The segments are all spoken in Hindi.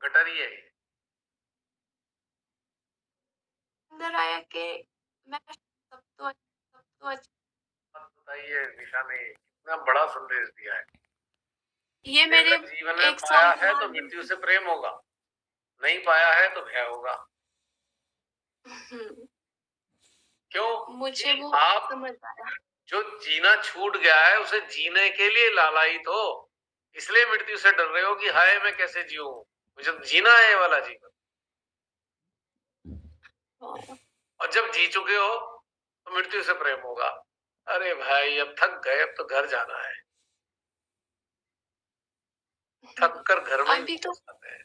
गटर ही है ये। अंदर आया कि मैं सब तो अच्छा। मत बताइए निशा ने कितना बड़ा संदेश दिया है ये कि मेरे अगर जीवन में 1 साल पाया के है तो बाद मृत्यु से प्रेम होगा, नहीं पाया है तो भय होगा। क्यों? मुझे कि वो आप समझ आया। जो जीना छूट गया है उसे जीने के लिए लालायित हो, इसलिए मृत्यु से डर रहे हो कि हाय मैं कैसे जीऊं, मुझे तो जीना है ये वाला जीवन। हाँ। और जब जी चुके हो तो मृत्यु से प्रेम होगा। अरे भाई अब थक गए, अब तो घर जाना है। थक कर घर में ही अभी तो वापस आते हैं।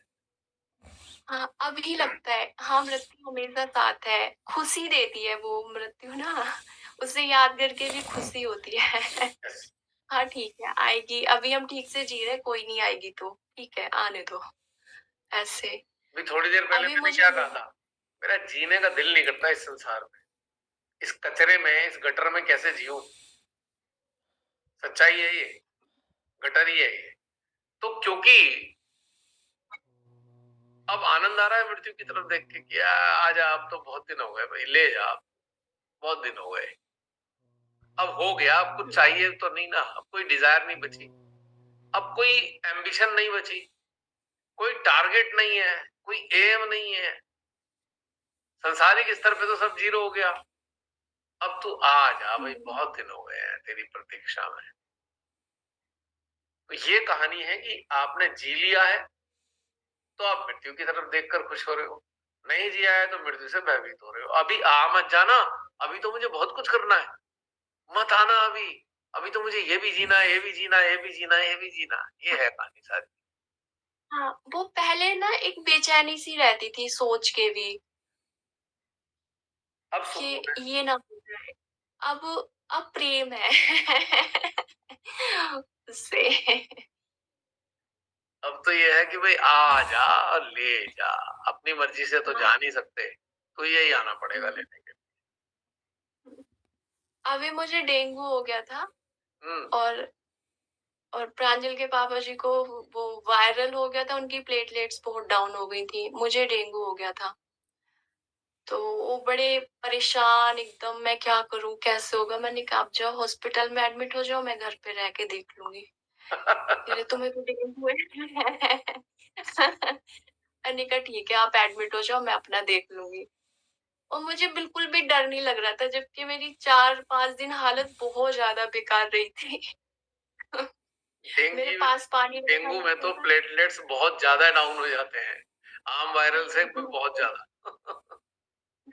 हाँ, अभी लगता है हाँ, मृत्यु हमेशा साथ है, खुशी देती है वो मृत्यु ना, उसे याद करके भी खुशी होती है। Yes। हाँ, ठीक है, आएगी, अभी हम ठीक से जी रहे, कोई नहीं आएगी तो, ठीक है, आने दो, ऐसे। अभी थोड़ी देर पहले अभी मैंने मुझे क्या कहा था, मेरा जीने का दिल नहीं करता इस संसार में, इस कचरे में, इस गटर में कैसे जीऊं। सच्चाई है ये, गटर ही है ये। तो क्योंकि अब आनंद आ रहा है मृत्यु की तरफ देख के कि आजा, अब तो बहुत दिन हो गए भाई, ले जा, बहुत दिन हो गए, अब हो गया, अब कुछ चाहिए तो नहीं ना, अब कोई डिजायर नहीं बची, अब कोई एम्बिशन नहीं बची, कोई टारगेट नहीं है, कोई एम नहीं है, संसारिक स्तर पे तो सब जीरो हो गया। अब तू आ जा भाई, बहुत दिन हो गए हैं तेरी प्रतीक्षा में। तो ये कहानी है कि आपने जी लिया है तो आप मृत्यु की तरफ देखकर खुश हो रहे हो, नहीं जिया है तो मृत्यु से भयभीत हो रहे हो। अभी आ मत जाना, अभी तो मुझे बहुत कुछ करना है, मत आना अभी, अभी तो मुझे ये भी जीना है, ये भी जीना है, ये भी जीना है, ये भी जीना है। ये है कहानी सारी। हाँ, वो पहले ना एक बेचैनी सी रहती थी सोच के भी अब कि सुकून है। ये ना हो जाए। अब प्रेम है उससे। अब तो ये है कि भाई आ जा और ले जा, अपनी मर्जी से तो हाँ। जा नहीं सकते, तो यही आना पड़ेगा लेने के अभी मुझे डेंगू हो गया था लिए। और प्रांजल के पापा जी को वो वायरल हो गया था, उनकी प्लेटलेट्स बहुत डाउन हो गई थी, मुझे डेंगू हो गया था। तो वो बड़े परेशान एकदम, मैं क्या करूं, कैसे होगा। मैंने कहा आप जाओ हॉस्पिटल में एडमिट हो जाओ, मैं घर पे रह के देख लूंगी। कह रहे तुम्हें तो डेंगू है। मैंने कहा ठीक है, आप एडमिट हो जाओ, मैं अपना देख लूंगी। और मुझे बिल्कुल भी डर नहीं लग रहा था, जबकि मेरी 4-5 दिन हालत बहुत ज्यादा बेकार रही थी। मेरे डेंगू पास पानी रखा डेंगू में जाता तो था। प्लेटलेट्स बहुत ज्यादा डाउन हो जाते हैं, आम वायरल से बहुत ज्यादा।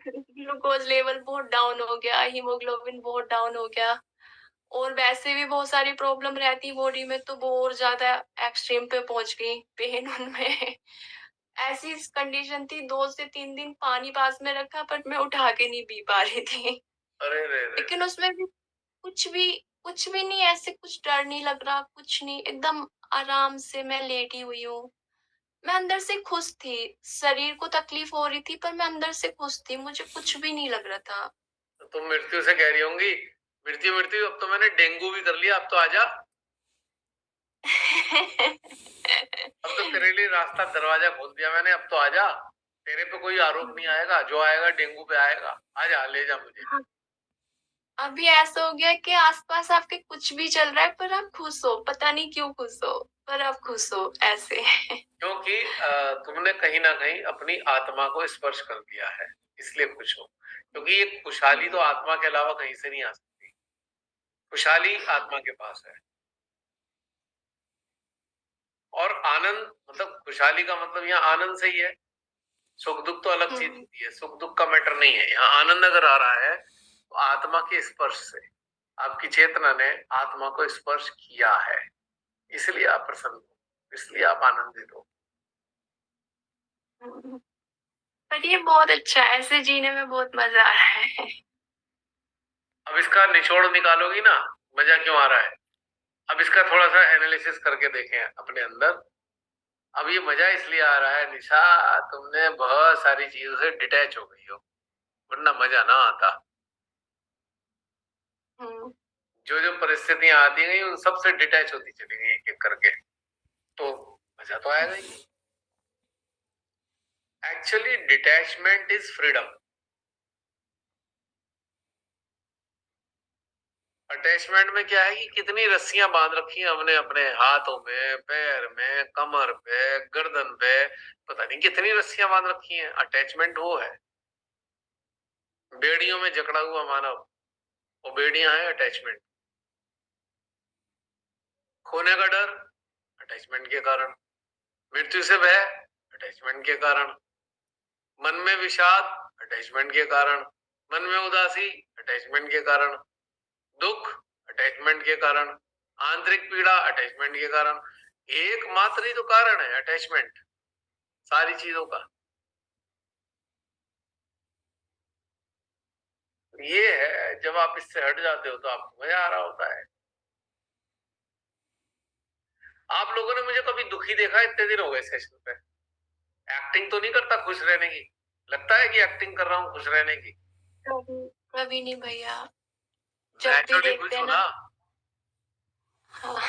ग्लूकोज लेवल बहुत डाउन हो गया, हीमोग्लोबिन बहुत डाउन हो गया। और वैसे भी बहुत सारी प्रॉब्लम रहती बॉडी में, तो वो और ज्यादा एक्सट्रीम पे पहुंच गई पेन उनमें। ऐसी कंडीशन थी, 2 से 3 दिन पानी पास में रखा पर मैं उठा के नहीं पी पा रही थी। अरे रे रे। लेकिन उसमें भी कुछ भी कुछ भी नहीं, ऐसे कुछ डर नहीं लग रहा, कुछ नहीं, एकदम आराम से मैं लेटी हुई हूँ। मैं अंदर से खुश थी, शरीर को तकलीफ हो रही थी पर मैं अंदर से खुश थी, मुझे कुछ भी नहीं लग रहा था। तो तुम मृत्यु से कह रही होंगी, मृत्यु मृत्यु अब तो मैंने डेंगू भी कर लिया, अब तो आजा, अब तो तेरे लिए रास्ता दरवाजा खोल दिया मैंने, अब तो आजा, तेरे पे कोई आरोप नहीं आएगा, जो आएगा डेंगू पे आएगा, आजा ले जा मुझे। अभी ऐसा हो गया कि आसपास आपके कुछ भी चल रहा है पर आप खुश हो, पता नहीं क्यों खुश हो, पर आप खुश हो ऐसे। क्योंकि तुमने कहीं ना कहीं अपनी आत्मा को स्पर्श कर दिया है, इसलिए खुश हो। क्योंकि ये खुशहाली तो आत्मा के अलावा कहीं से नहीं आ सकती, खुशहाली आत्मा के पास है। और आनंद मतलब खुशहाली का मतलब यहाँ आनंद से ही है, सुख दुख तो अलग चीज होती है, सुख दुख का मैटर नहीं है यहाँ। आनंद अगर आ रहा है तो आत्मा के स्पर्श से, आपकी चेतना ने आत्मा को स्पर्श किया है, इसलिए आप प्रसन्न हो, इसलिए आप आनंदित हो। पर ये बहुत अच्छा है, ऐसे जीने में बहुत मजा आ रहा है। अब इसका निचोड़ निकालोगी ना, मजा क्यों आ रहा है। अब इसका थोड़ा सा एनालिसिस करके देखें अपने अंदर। अब ये मजा इसलिए आ रहा है निशा, तुमने बहुत सारी चीजों से डिटैच हो गई हो, वरना मजा ना आता। हम्म। जो जो परिस्थितियां आती गई उन सब से डिटैच होती चली गई एक एक करके, तो मजा तो आएगा ही। Actually detachment is freedom. Attachment में क्या है कि कितनी रस्सियां बांध रखी हैं हमने अपने हाथों में, पैर में, कमर पे, गर्दन पे, पता नहीं कितनी रस्सियां बांध रखी हैं। अटैचमेंट वो है, बेड़ियों में जकड़ा हुआ मानव, वो बेड़ियां हैं अटैचमेंट। खोने का डर अटैचमेंट के कारण, मृत्यु से भय अटैचमेंट के कारण, मन में विषाद अटैचमेंट के कारण, मन में उदासी अटैचमेंट के कारण, दुख अटैचमेंट के कारण, आंतरिक पीड़ा अटैचमेंट के कारण। एकमात्र ही तो कारण है अटैचमेंट सारी चीजों का। ये है, जब आप इससे हट जाते हो तो आपको मजा आ रहा होता है। आप लोगों ने मुझे कभी दुखी देखा? इतने दिन हो गए सेशन पे, एक्टिंग तो नहीं करता खुश रहने की? लगता है कि एक्टिंग कर रहा हूँ खुश रहने की? कभी नहीं भैया, जब भी देखते हैं ना। हाँ।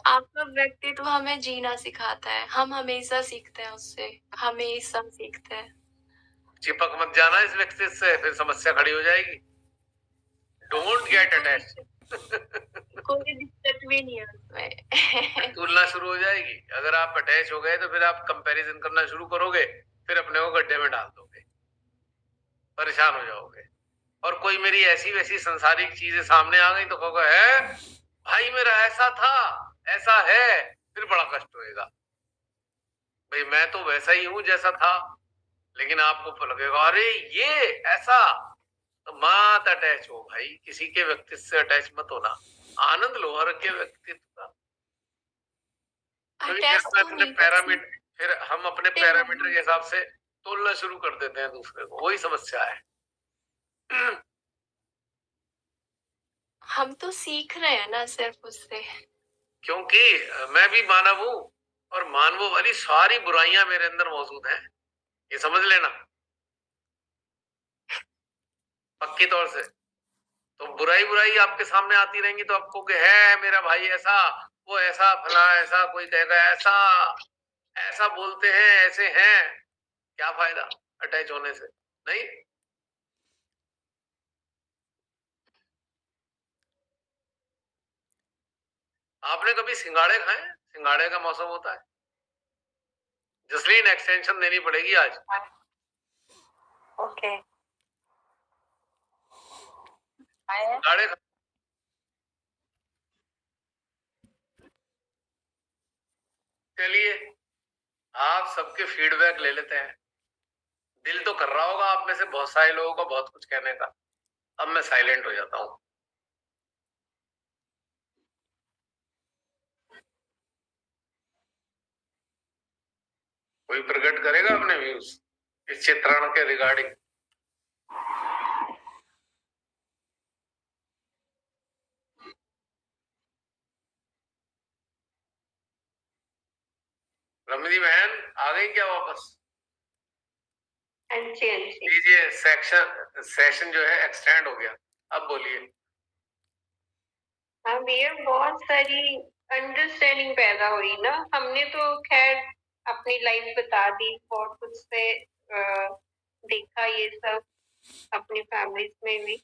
आपका व्यक्तित्व हमें जीना सिखाता है। हम हमेशा सीखते हैं उससे, हमेशा सीखते हैं। चिपक मत जाना इस व्यक्ति से, फिर समस्या खड़ी हो जाएगी। Don't get attach. कोई दिक्कत भी नहीं है उसमें। तुलना शुरू हो जाएगी। अगर आप अटैच हो गए तो फिर आप कंपैरिजन करना शुरू करोगे, फिर अपने को गड्ढे में डाल दोगे, परेशान हो जाओगे। और कोई मेरी ऐसी वैसी संसारिक चीजें सामने आ गई तो कहोगे, है भाई मेरा ऐसा था, ऐसा है, फिर बड़ा कष्ट होएगा। भाई मैं तो वैसा ही हूं जैसा था, लेकिन आपको लगेगा अरे ये ऐसा। तो मत अटैच हो भाई, किसी के व्यक्तित्व से अटैच मत होना, आनंद लो हर के व्यक्तित्व का। फिर हम अपने पैरामीटर के हिसाब से तोलना शुरू कर देते हैं दूसरे को, वही समस्या है। हम तो सीख रहे हैं ना सिर्फ उससे, क्योंकि मैं भी मानव हूं और मानवों वाली सारी बुराइयां मेरे अंदर मौजूद हैं, ये समझ लेना पक्की तौर से। तो बुराई बुराई आपके सामने आती रहेंगी तो आपको कि है मेरा भाई ऐसा, वो ऐसा, फला ऐसा, कोई कहेगा ऐसा, ऐसा बोलते हैं, ऐसे हैं। क्या फायदा अटैच होने से? नहीं। आपने कभी सिंगाड़े खाए? सिंगाड़े का मौसम होता है, जसलीन एक्सटेंशन देनी पड़ेगी आज। ओके। सिंगाड़े चलिए, आप सबके फीडबैक ले लेते हैं। दिल तो कर रहा होगा आप में से बहुत सारे लोगों को बहुत कुछ कहने का, अब मैं साइलेंट हो जाता हूँ। कोई प्रकट करेगा अपने व्यूज इस चित्रण के रिगार्डिंग? रमनी बहन आ गई क्या वापस? लीजिए, सेशन जो है एक्सटेंड हो गया, अब बोलिए। हाँ भैया, बहुत सारी अंडरस्टैंडिंग पैदा हुई ना। हमने तो खैर अपनी लाइफ बता दी, बहुत कुछ से देखा ये सब अपनी फैमिलीज में भी।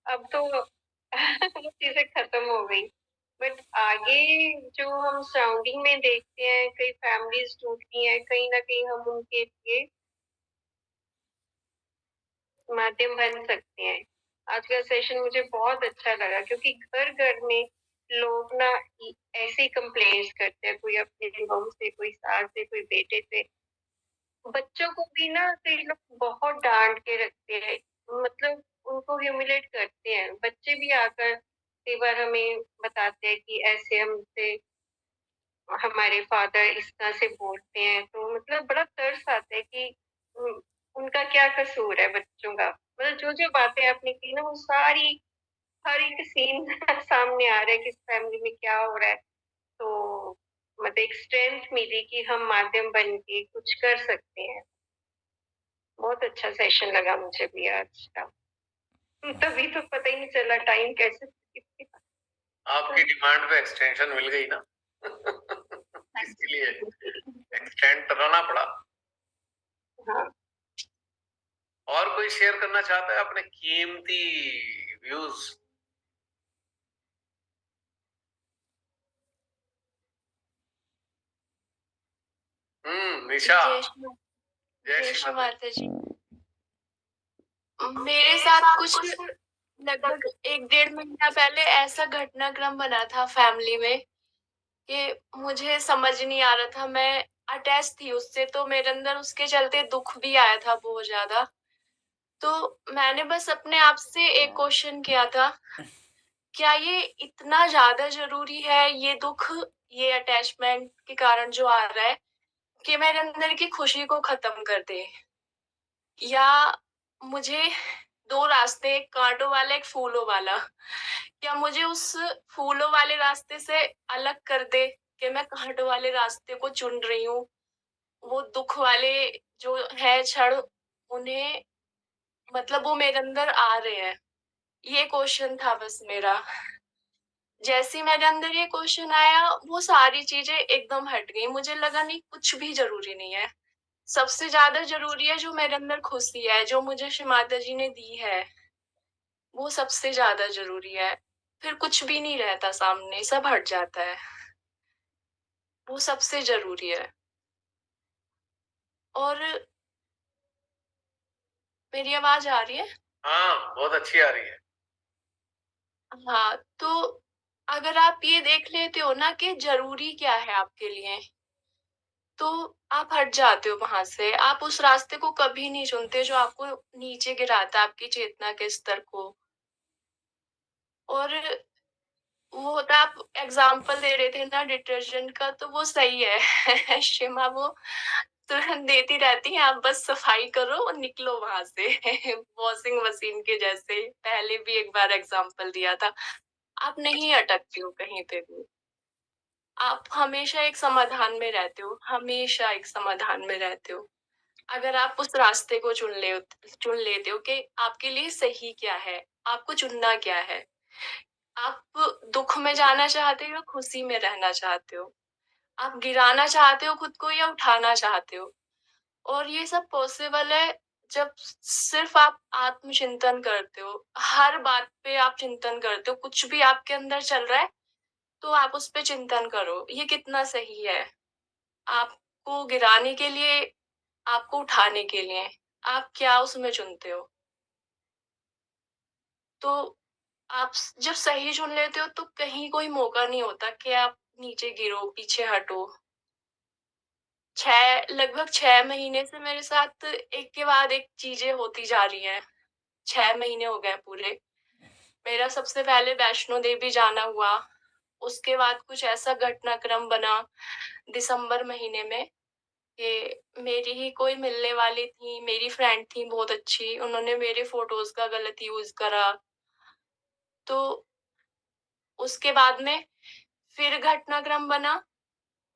अब तो वो चीजें खत्म हो गई, बट आगे जो हम सराउंडिंग में देखते हैं, कई फैमिलीज टूटती हैं, कहीं ना कहीं हम उनके लिए माध्यम बन सकते हैं। आज का सेशन मुझे बहुत अच्छा लगा, क्योंकि घर घर में लोग ना ऐसे कंप्लेंट्स करते हैं, कोई अपने बहू से, कोई सास से, कोई बेटे से। बच्चों को भी ना कई लोग बहुत डांट के रखते हैं, मतलब उनको ह्यूमिलेट करते हैं। बच्चे भी आकर कई बार हमें बताते हैं कि ऐसे हमसे हमारे फादर इस तरह से बोलते हैं। तो मतलब बड़ा तरस आता है कि उनका क्या कसूर है बच्चों का। मतलब जो जो बातें आपने की ना, वो सारी हर एक सीन सामने आ रहा है कि इस फैमिली में क्या हो रहा है। तो मतलब एक स्ट्रेंथ मिली कि हम माध्यम बन के कुछ कर सकते हैं। बहुत अच्छा सेशन लगा मुझे भी आज का। तभी तो पता ही नहीं चला टाइम कैसे। आपकी डिमांड पे एक्सटेंशन मिल गई ना। इसीलिए एक्सटेंड कराना पड़ा। हाँ। और कोई शेयर करना चाहता है अपने कीमती व्यूज? निशा। जय श्री जय जय श्री श्री माता। माता जी। मेरे साथ कुछ लगभग 1 डेढ़ महीना पहले ऐसा घटनाक्रम बना था फैमिली में कि मुझे समझ नहीं आ रहा था। मैं अटैच थी उससे, तो मेरे अंदर उसके चलते दुख भी आया था बहुत ज्यादा। तो मैंने बस अपने आप से एक क्वेश्चन किया था, क्या ये इतना ज्यादा जरूरी है, ये दुख, ये अटैचमेंट के कारण जो आ रहा है, कि मेरे अंदर की खुशी को खत्म कर दे? या मुझे दो रास्ते, एक कांटों वाला एक फूलों वाला, क्या मुझे उस फूलों वाले रास्ते से अलग कर दे कि मैं कांटों वाले रास्ते को चुन रही हूँ? वो दुख वाले जो है क्षण, उन्हें मतलब वो मेरे अंदर आ रहे हैं। ये क्वेश्चन था बस मेरा। जैसे ही मेरे अंदर ये क्वेश्चन आया, वो सारी चीजें एकदम हट गई। मुझे लगा नहीं, कुछ भी जरूरी नहीं है। सबसे ज्यादा जरूरी है जो मेरे अंदर खुशी है, जो मुझे श्री माता जी ने दी है, वो सबसे ज्यादा जरूरी है। फिर कुछ भी नहीं रहता सामने, सब हट जाता है। वो सबसे जरूरी है। और मेरी आवाज आ रही है? हाँ, बहुत अच्छी आ रही है। हाँ, तो अगर आप ये देख लेते हो ना कि जरूरी क्या है आपके लिए, तो आप हट जाते हो वहां से। आप उस रास्ते को कभी नहीं चुनते जो आपको नीचे गिराता है, आपकी चेतना के स्तर को। और वो होता, आप एग्जाम्पल दे रहे थे ना डिटर्जेंट का, तो वो सही है। शिमा वो तुरंत देती रहती है, आप बस सफाई करो और निकलो वहां से। वॉशिंग मशीन के जैसे पहले भी एक बार एग्जाम्पल दिया था। आप नहीं अटकते हो कहीं पे भी। आप हमेशा एक समाधान में रहते हो, हमेशा एक समाधान में रहते हो। अगर आप उस रास्ते को चुन लेते हो कि आपके लिए सही क्या है, आपको चुनना क्या है। आप दुख में जाना चाहते हो, खुशी में रहना चाहते हो, आप गिराना चाहते हो खुद को या उठाना चाहते हो। और ये सब पॉसिबल है जब सिर्फ आप आत्मचिंतन करते हो। हर बात पे आप चिंतन करते हो, कुछ भी आपके अंदर चल रहा है तो आप उस पे चिंतन करो, ये कितना सही है। आपको गिराने के लिए, आपको उठाने के लिए, आप क्या उसमें चुनते हो? तो आप जब सही चुन लेते हो तो कहीं कोई मौका नहीं होता कि आप नीचे गिरो, पीछे हटो। लगभग 6 महीने से मेरे साथ एक के बाद एक चीजें होती जा रही हैं। 6 महीने हो गए पूरे। मेरा सबसे पहले वैष्णो देवी जाना हुआ। उसके बाद कुछ ऐसा घटनाक्रम बना दिसंबर महीने में कि मेरी ही कोई मिलने वाली थी, मेरी फ्रेंड थी बहुत अच्छी, उन्होंने मेरे फोटोज का गलत यूज करा। तो उसके बाद में फिर घटनाक्रम बना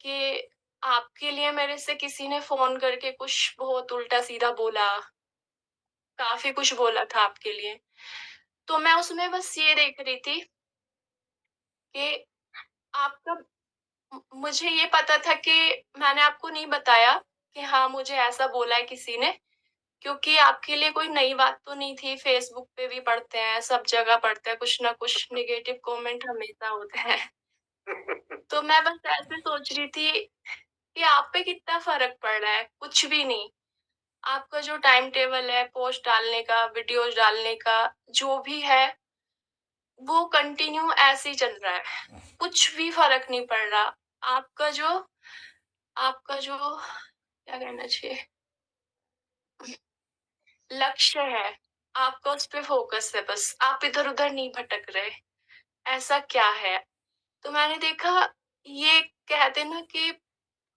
कि आपके लिए मेरे से किसी ने फोन करके कुछ बहुत उल्टा सीधा बोला, काफी कुछ बोला था आपके लिए। तो मैं उसमें बस ये देख रही थी कि आपका, मुझे ये पता था कि मैंने आपको नहीं बताया कि हाँ मुझे ऐसा बोला है किसी ने, क्योंकि आपके लिए कोई नई बात तो नहीं थी। फेसबुक पे भी पढ़ते हैं, सब जगह पढ़ते हैं, कुछ ना कुछ नेगेटिव कमेंट हमेशा होते हैं। तो मैं बस ऐसे सोच रही थी कि आप पे कितना फर्क पड़ रहा है, कुछ भी नहीं। आपका जो टाइम टेबल है पोस्ट डालने का, वीडियोस डालने का, जो भी है वो कंटिन्यू ऐसे ही चल रहा है, कुछ भी फर्क नहीं पड़ रहा। आपका जो आपका जो क्या कहना चाहिए, लक्ष्य है, आपका उस पे फोकस है, बस आप इधर उधर नहीं भटक रहे। ऐसा क्या है? तो मैंने देखा, ये कहते हैं ना कि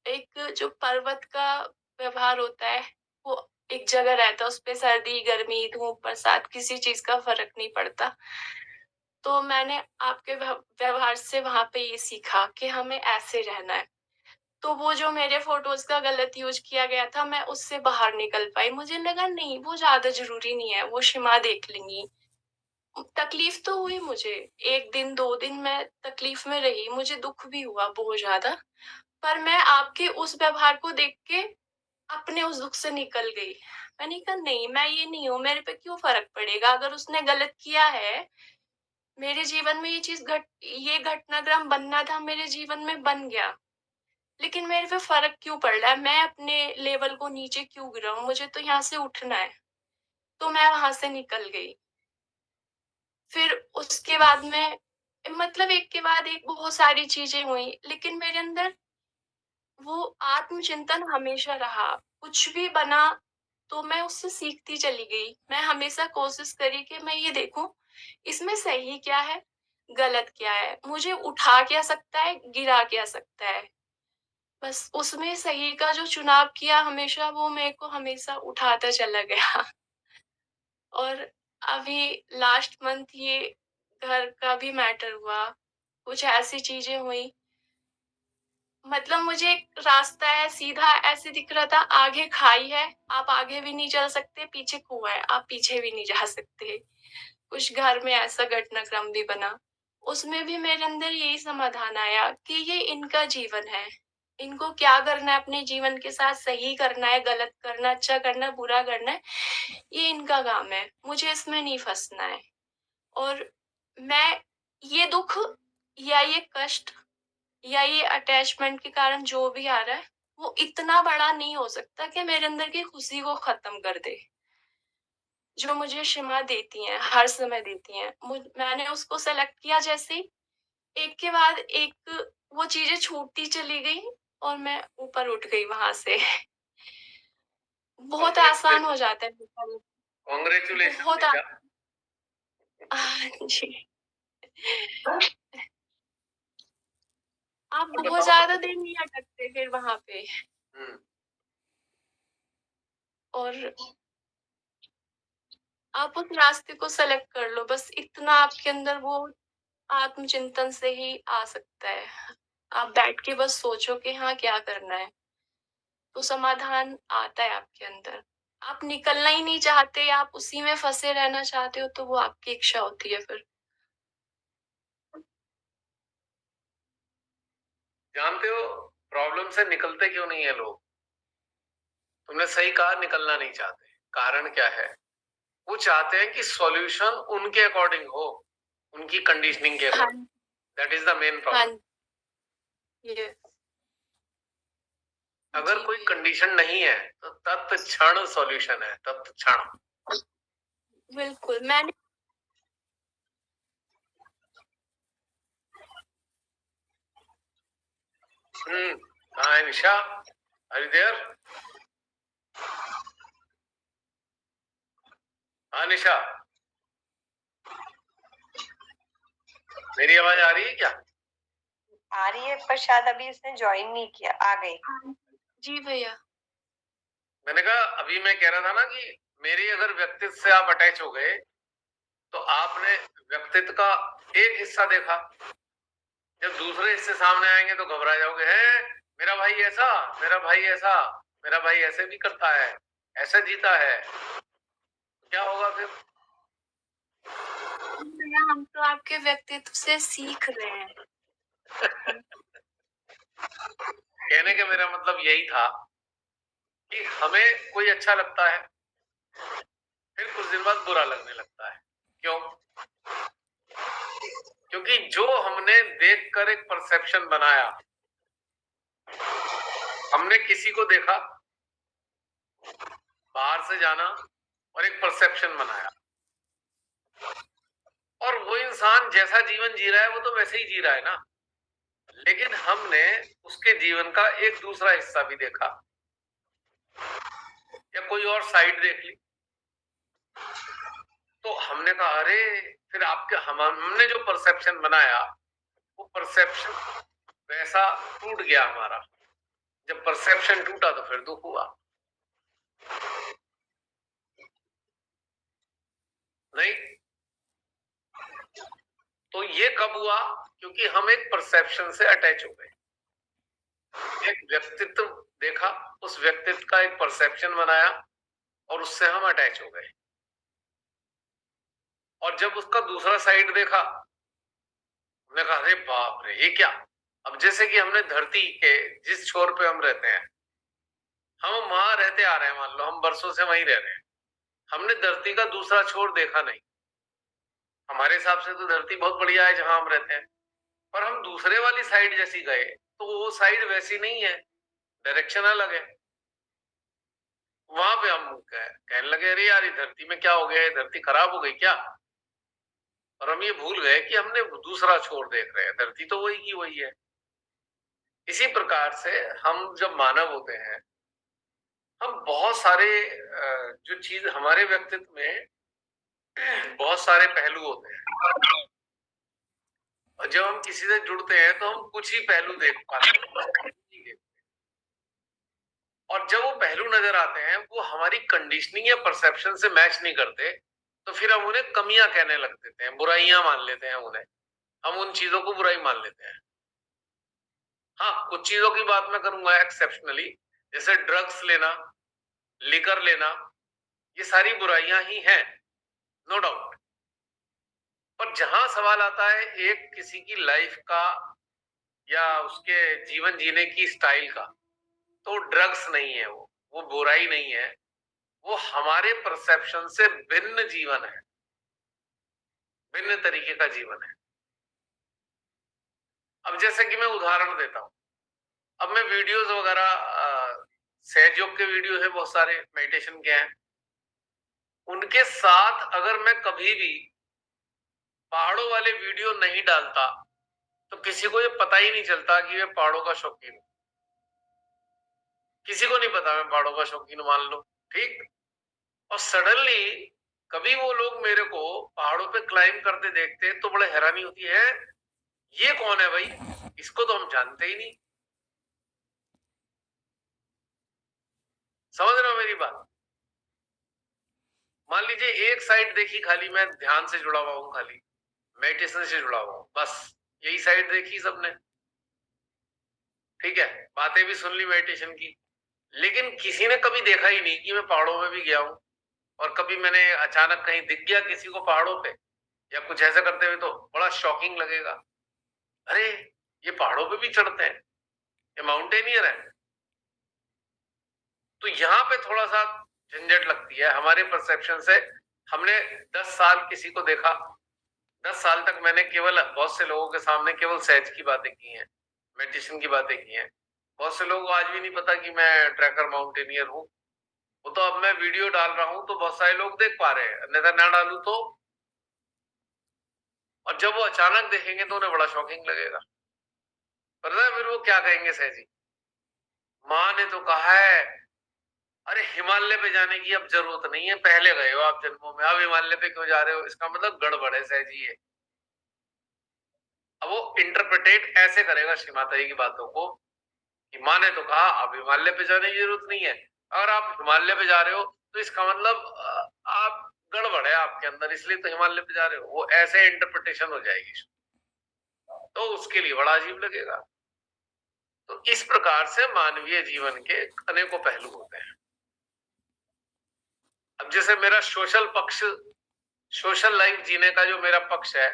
एक जो पर्वत का व्यवहार होता है, वो एक जगह रहता है, उस पे सर्दी गर्मी धूप बरसात किसी चीज का फर्क नहीं पड़ता। तो मैंने आपके व्यवहार से वहां पे ये सीखा कि हमें ऐसे रहना है। तो वो जो मेरे फोटोज का गलत यूज किया गया था, मैं उससे बाहर निकल पाई। मुझे लगा नहीं, वो ज्यादा जरूरी नहीं है, वो शिमा देख लेंगी। तकलीफ तो हुई मुझे, 1 दिन 2 दिन मैं तकलीफ में रही, मुझे दुख भी हुआ बहुत ज्यादा। पर मैं आपके उस व्यवहार को देख के अपने उस दुःख से निकल गई। मैंने कहा नहीं, मैं ये नहीं हूँ, मेरे पे क्यों फ़र्क पड़ेगा? अगर उसने गलत किया है, मेरे जीवन में ये घटनाक्रम बनना था, मेरे जीवन में बन गया। लेकिन मेरे पे फ़र्क क्यों पड़ रहा है? मैं अपने लेवल को नीचे क्यों गिराऊँ? मुझे तो यहाँ से उठना है। तो मैं वहाँ से निकल गई। फिर उसके बाद में मतलब एक के बाद एक बहुत सारी चीज़ें हुई, लेकिन मेरे अंदर वो आत्मचिंतन हमेशा रहा। कुछ भी बना तो मैं उससे सीखती चली गई। मैं हमेशा कोशिश करी कि मैं ये देखूँ, इसमें सही क्या है, गलत क्या है? मुझे उठा क्या सकता है, गिरा क्या सकता है? बस उसमें सही का जो चुनाव किया हमेशा, वो मेरे को हमेशा उठाता चला गया। और अभी लास्ट मंथ ये घर का भी मैटर हुआ, कुछ ऐसी चीज़ें हुई, मतलब मुझे एक रास्ता है सीधा ऐसे दिख रहा था, आगे खाई है, आप आगे भी नहीं चल सकते, पीछे कुआँ है, आप पीछे भी नहीं जा सकते। कुछ घर में ऐसा घटनाक्रम भी बना। उसमें भी मेरे अंदर यही समाधान आया कि ये इनका जीवन है। इनको क्या करना है अपने जीवन के साथ, सही करना है, गलत करना है, अच्छा करना है, बुरा करना है, ये इनका काम है। मुझे इसमें नहीं फँसना है। और मैं ये दुःख या ये कष्ट या ये अटैचमेंट के कारण जो भी आ रहा है, वो इतना बड़ा नहीं हो सकता कि मेरे अंदर की खुशी को ख़त्म कर दे। जो मुझे क्षमा देती हैं, हर समय देती हैं। मैंने उसको सेलेक्ट किया जैसे ही, एक के बाद एक वो चीज़ें छूटती चली गई और मैं ऊपर उठ गई वहाँ से। बहुत आसान हो जाता है बिल्कुल, कांग्रेचुलेशन बहुत निशा। जी। आप अब बहुत बताओ ज़्यादा ना। देर नहीं अटकते फिर वहाँ पे। हम्म। और आप उस रास्ते को सेलेक्ट कर लो, बस इतना आपके अंदर वो आत्मचिंतन से ही आ सकता है। आप बैठ के बस सोचो कि हाँ, क्या करना है, तो समाधान आता है आपके अंदर। आप निकलना ही नहीं चाहते, आप उसी में फँसे रहना चाहते हो, तो वो आपकी इच्छा होती है फिर। जानते हो प्रॉब्लम से निकलते क्यों नहीं है लोग? तुमने सही कहा, निकलना नहीं चाहते। कारण क्या है? वो चाहते हैं कि सॉल्यूशन उनके अकॉर्डिंग हो, उनकी कंडीशनिंग के हाँ, according. That is the main हाँ, प्रॉब्लम। ये अगर जी कोई भैया, कंडीशन नहीं है तो तत्क्षण सॉल्यूशन है, तत्क्षण। बिल्कुल। मैंने हाँ निशा, आर यू देयर? हाँ निशा, मेरी आवाज आ रही है क्या? आ रही है, पर शायद अभी इसने ज्वाइन नहीं किया। आ गई। हाँ, जी भैया। मैंने कहा, अभी मैं कह रहा था ना कि मेरी अगर व्यक्तित्व से आप अटैच हो गए तो आपने व्यक्तित्व का एक हिस्सा देखा, जब दूसरे हिस्से सामने आएंगे तो घबरा जाओगे, है मेरा भाई ऐसा, मेरा भाई ऐसा, मेरा भाई ऐसे भी करता है, ऐसे जीता है, क्या होगा फिर? भैया, हम तो आपके व्यक्तित्व से सीख रहे हैं। कहने का मेरा मतलब यही था कि हमें कोई अच्छा लगता है, फिर कुछ दिन बाद बुरा लगने लगता है। क्यों? क्योंकि जो हमने देखकर एक परसेप्शन बनाया, हमने किसी को देखा, बाहर से जाना और एक परसेप्शन बनाया, और वो इंसान जैसा जीवन जी रहा है वो तो वैसे ही जी रहा है ना, लेकिन हमने उसके जीवन का एक दूसरा हिस्सा भी देखा या कोई और साइड देख ली, तो हमने कहा अरे, फिर हमने जो परसेप्शन बनाया वो परसेप्शन वैसा टूट गया हमारा। जब परसेप्शन टूटा तो फिर दुख हुआ। नहीं, तो ये कब हुआ? क्योंकि हम एक परसेप्शन से अटैच हो गए, एक व्यक्तित्व देखा, उस व्यक्तित्व का एक परसेप्शन बनाया और उससे हम अटैच हो गए, और जब उसका दूसरा साइड देखा, हमने कहा अरे बाप रे, ये क्या, अब जैसे कि हमने धरती के जिस छोर पे हम रहते हैं, हम वहां रहते आ रहे हैं, मान लो हम बरसों से वहीं रह रहे हैं, हमने धरती का दूसरा छोर देखा नहीं। हमारे हिसाब से तो धरती बहुत बढ़िया है जहां हम रहते हैं, पर हम दूसरे वाली साइड जैसी गए तो वो साइड वैसी नहीं है, डायरेक्शन अलग है। वहां पे हम कहने लगे अरे यार ये धरती में क्या हो गया, ये धरती खराब हो गई क्या? और हम ये भूल गए कि हमने दूसरा छोर देख रहे हैं, धरती तो वही की वही है। इसी प्रकार से हम जब मानव होते हैं, हम बहुत सारे जो चीज हमारे व्यक्तित्व में बहुत सारे पहलू होते हैं, और जब हम किसी से जुड़ते हैं तो हम कुछ ही पहलू देख पाते हैं, और जब वो पहलू नजर आते हैं वो हमारी कंडीशनिंग या परसेप्शन से मैच नहीं करते, तो फिर हम उन्हें कमियां कहने लग देते हैं, बुराइयां मान लेते हैं उन्हें, हम उन चीजों को बुराई मान लेते हैं। हाँ, कुछ चीजों की बात मैं करूंगा एक्सेप्शनली, जैसे ड्रग्स लेना, लिकर लेना, ये सारी बुराइयां ही हैं, नो डाउट। पर जहां सवाल आता है एक किसी की लाइफ का या उसके जीवन जीने की स्टाइल का, तो ड्रग्स नहीं है, वो बुराई नहीं है, वो हमारे परसेप्शन से भिन्न जीवन है, भिन्न तरीके का जीवन है। अब जैसे कि मैं उदाहरण देता हूं, अब मैं वीडियोस वगैरह सहज योग के वीडियो है, बहुत सारे मेडिटेशन के हैं, उनके साथ अगर मैं कभी भी पहाड़ों वाले वीडियो नहीं डालता तो किसी को ये पता ही नहीं चलता कि मैं पहाड़ों का शौकीन हूं। किसी को नहीं पता मैं पहाड़ों का शौकीन, मान लो, ठीक। और सडनली कभी वो लोग मेरे को पहाड़ों पे क्लाइंब करते देखते तो बड़े हैरानी होती है, ये कौन है भाई, इसको तो हम जानते ही नहीं। समझ रहे हो मेरी बात? मान लीजिए एक साइड देखी खाली, मैं ध्यान से जुड़ा हुआ हूं, खाली मेडिटेशन से जुड़ा हुआ हूं, बस यही साइड देखी सबने, ठीक है, बातें भी सुन ली मेडिटेशन की, लेकिन किसी ने कभी देखा ही नहीं कि मैं पहाड़ों में भी गया हूं, और कभी मैंने अचानक कहीं दिख गया किसी को पहाड़ों पे या कुछ ऐसा करते हुए तो बड़ा शॉकिंग लगेगा, अरे ये पहाड़ों पे भी चढ़ते हैं, ये माउंटेनियर है। तो यहाँ पे थोड़ा सा झंझट लगती है हमारे परसेप्शन से। हमने 10 साल किसी को देखा, 10 साल तक मैंने केवल बहुत से लोगों के सामने केवल सहज की बातें की हैं, मेडिटेशन की बातें की हैं। बहुत से लोगों को आज भी नहीं पता कि मैं ट्रैकर माउंटेनियर हूँ। वो तो अब मैं वीडियो डाल रहा हूं तो बहुत सारे लोग देख पा रहे हैं, अन्यथा ना डालू तो। और जब वो अचानक देखेंगे तो उन्हें बड़ा शॉकिंग लगेगा। पता है फिर वो क्या कहेंगे, सहजी माँ ने तो कहा है, अरे हिमालय पे जाने की अब जरूरत नहीं है, पहले गए हो आप जन्मों में, अब हिमालय पे क्यों जा रहे हो, इसका मतलब गड़बड़ है सहजी है। अब वो इंटरप्रिटेट ऐसे करेगा श्री माता जी की बातों को कि माँ ने तो कहा अब हिमालय पे जाने की जरूरत नहीं है, अगर आप हिमालय पे जा रहे हो तो इसका मतलब आप गड़बड़ है आपके अंदर, इसलिए तो हिमालय पे जा रहे हो, वो ऐसे इंटरप्रिटेशन हो जाएगी, तो उसके लिए बड़ा अजीब लगेगा। तो इस प्रकार से मानवीय जीवन के अनेकों पहलू होते हैं। अब जैसे मेरा सोशल पक्ष, सोशल लाइफ जीने का जो मेरा पक्ष है,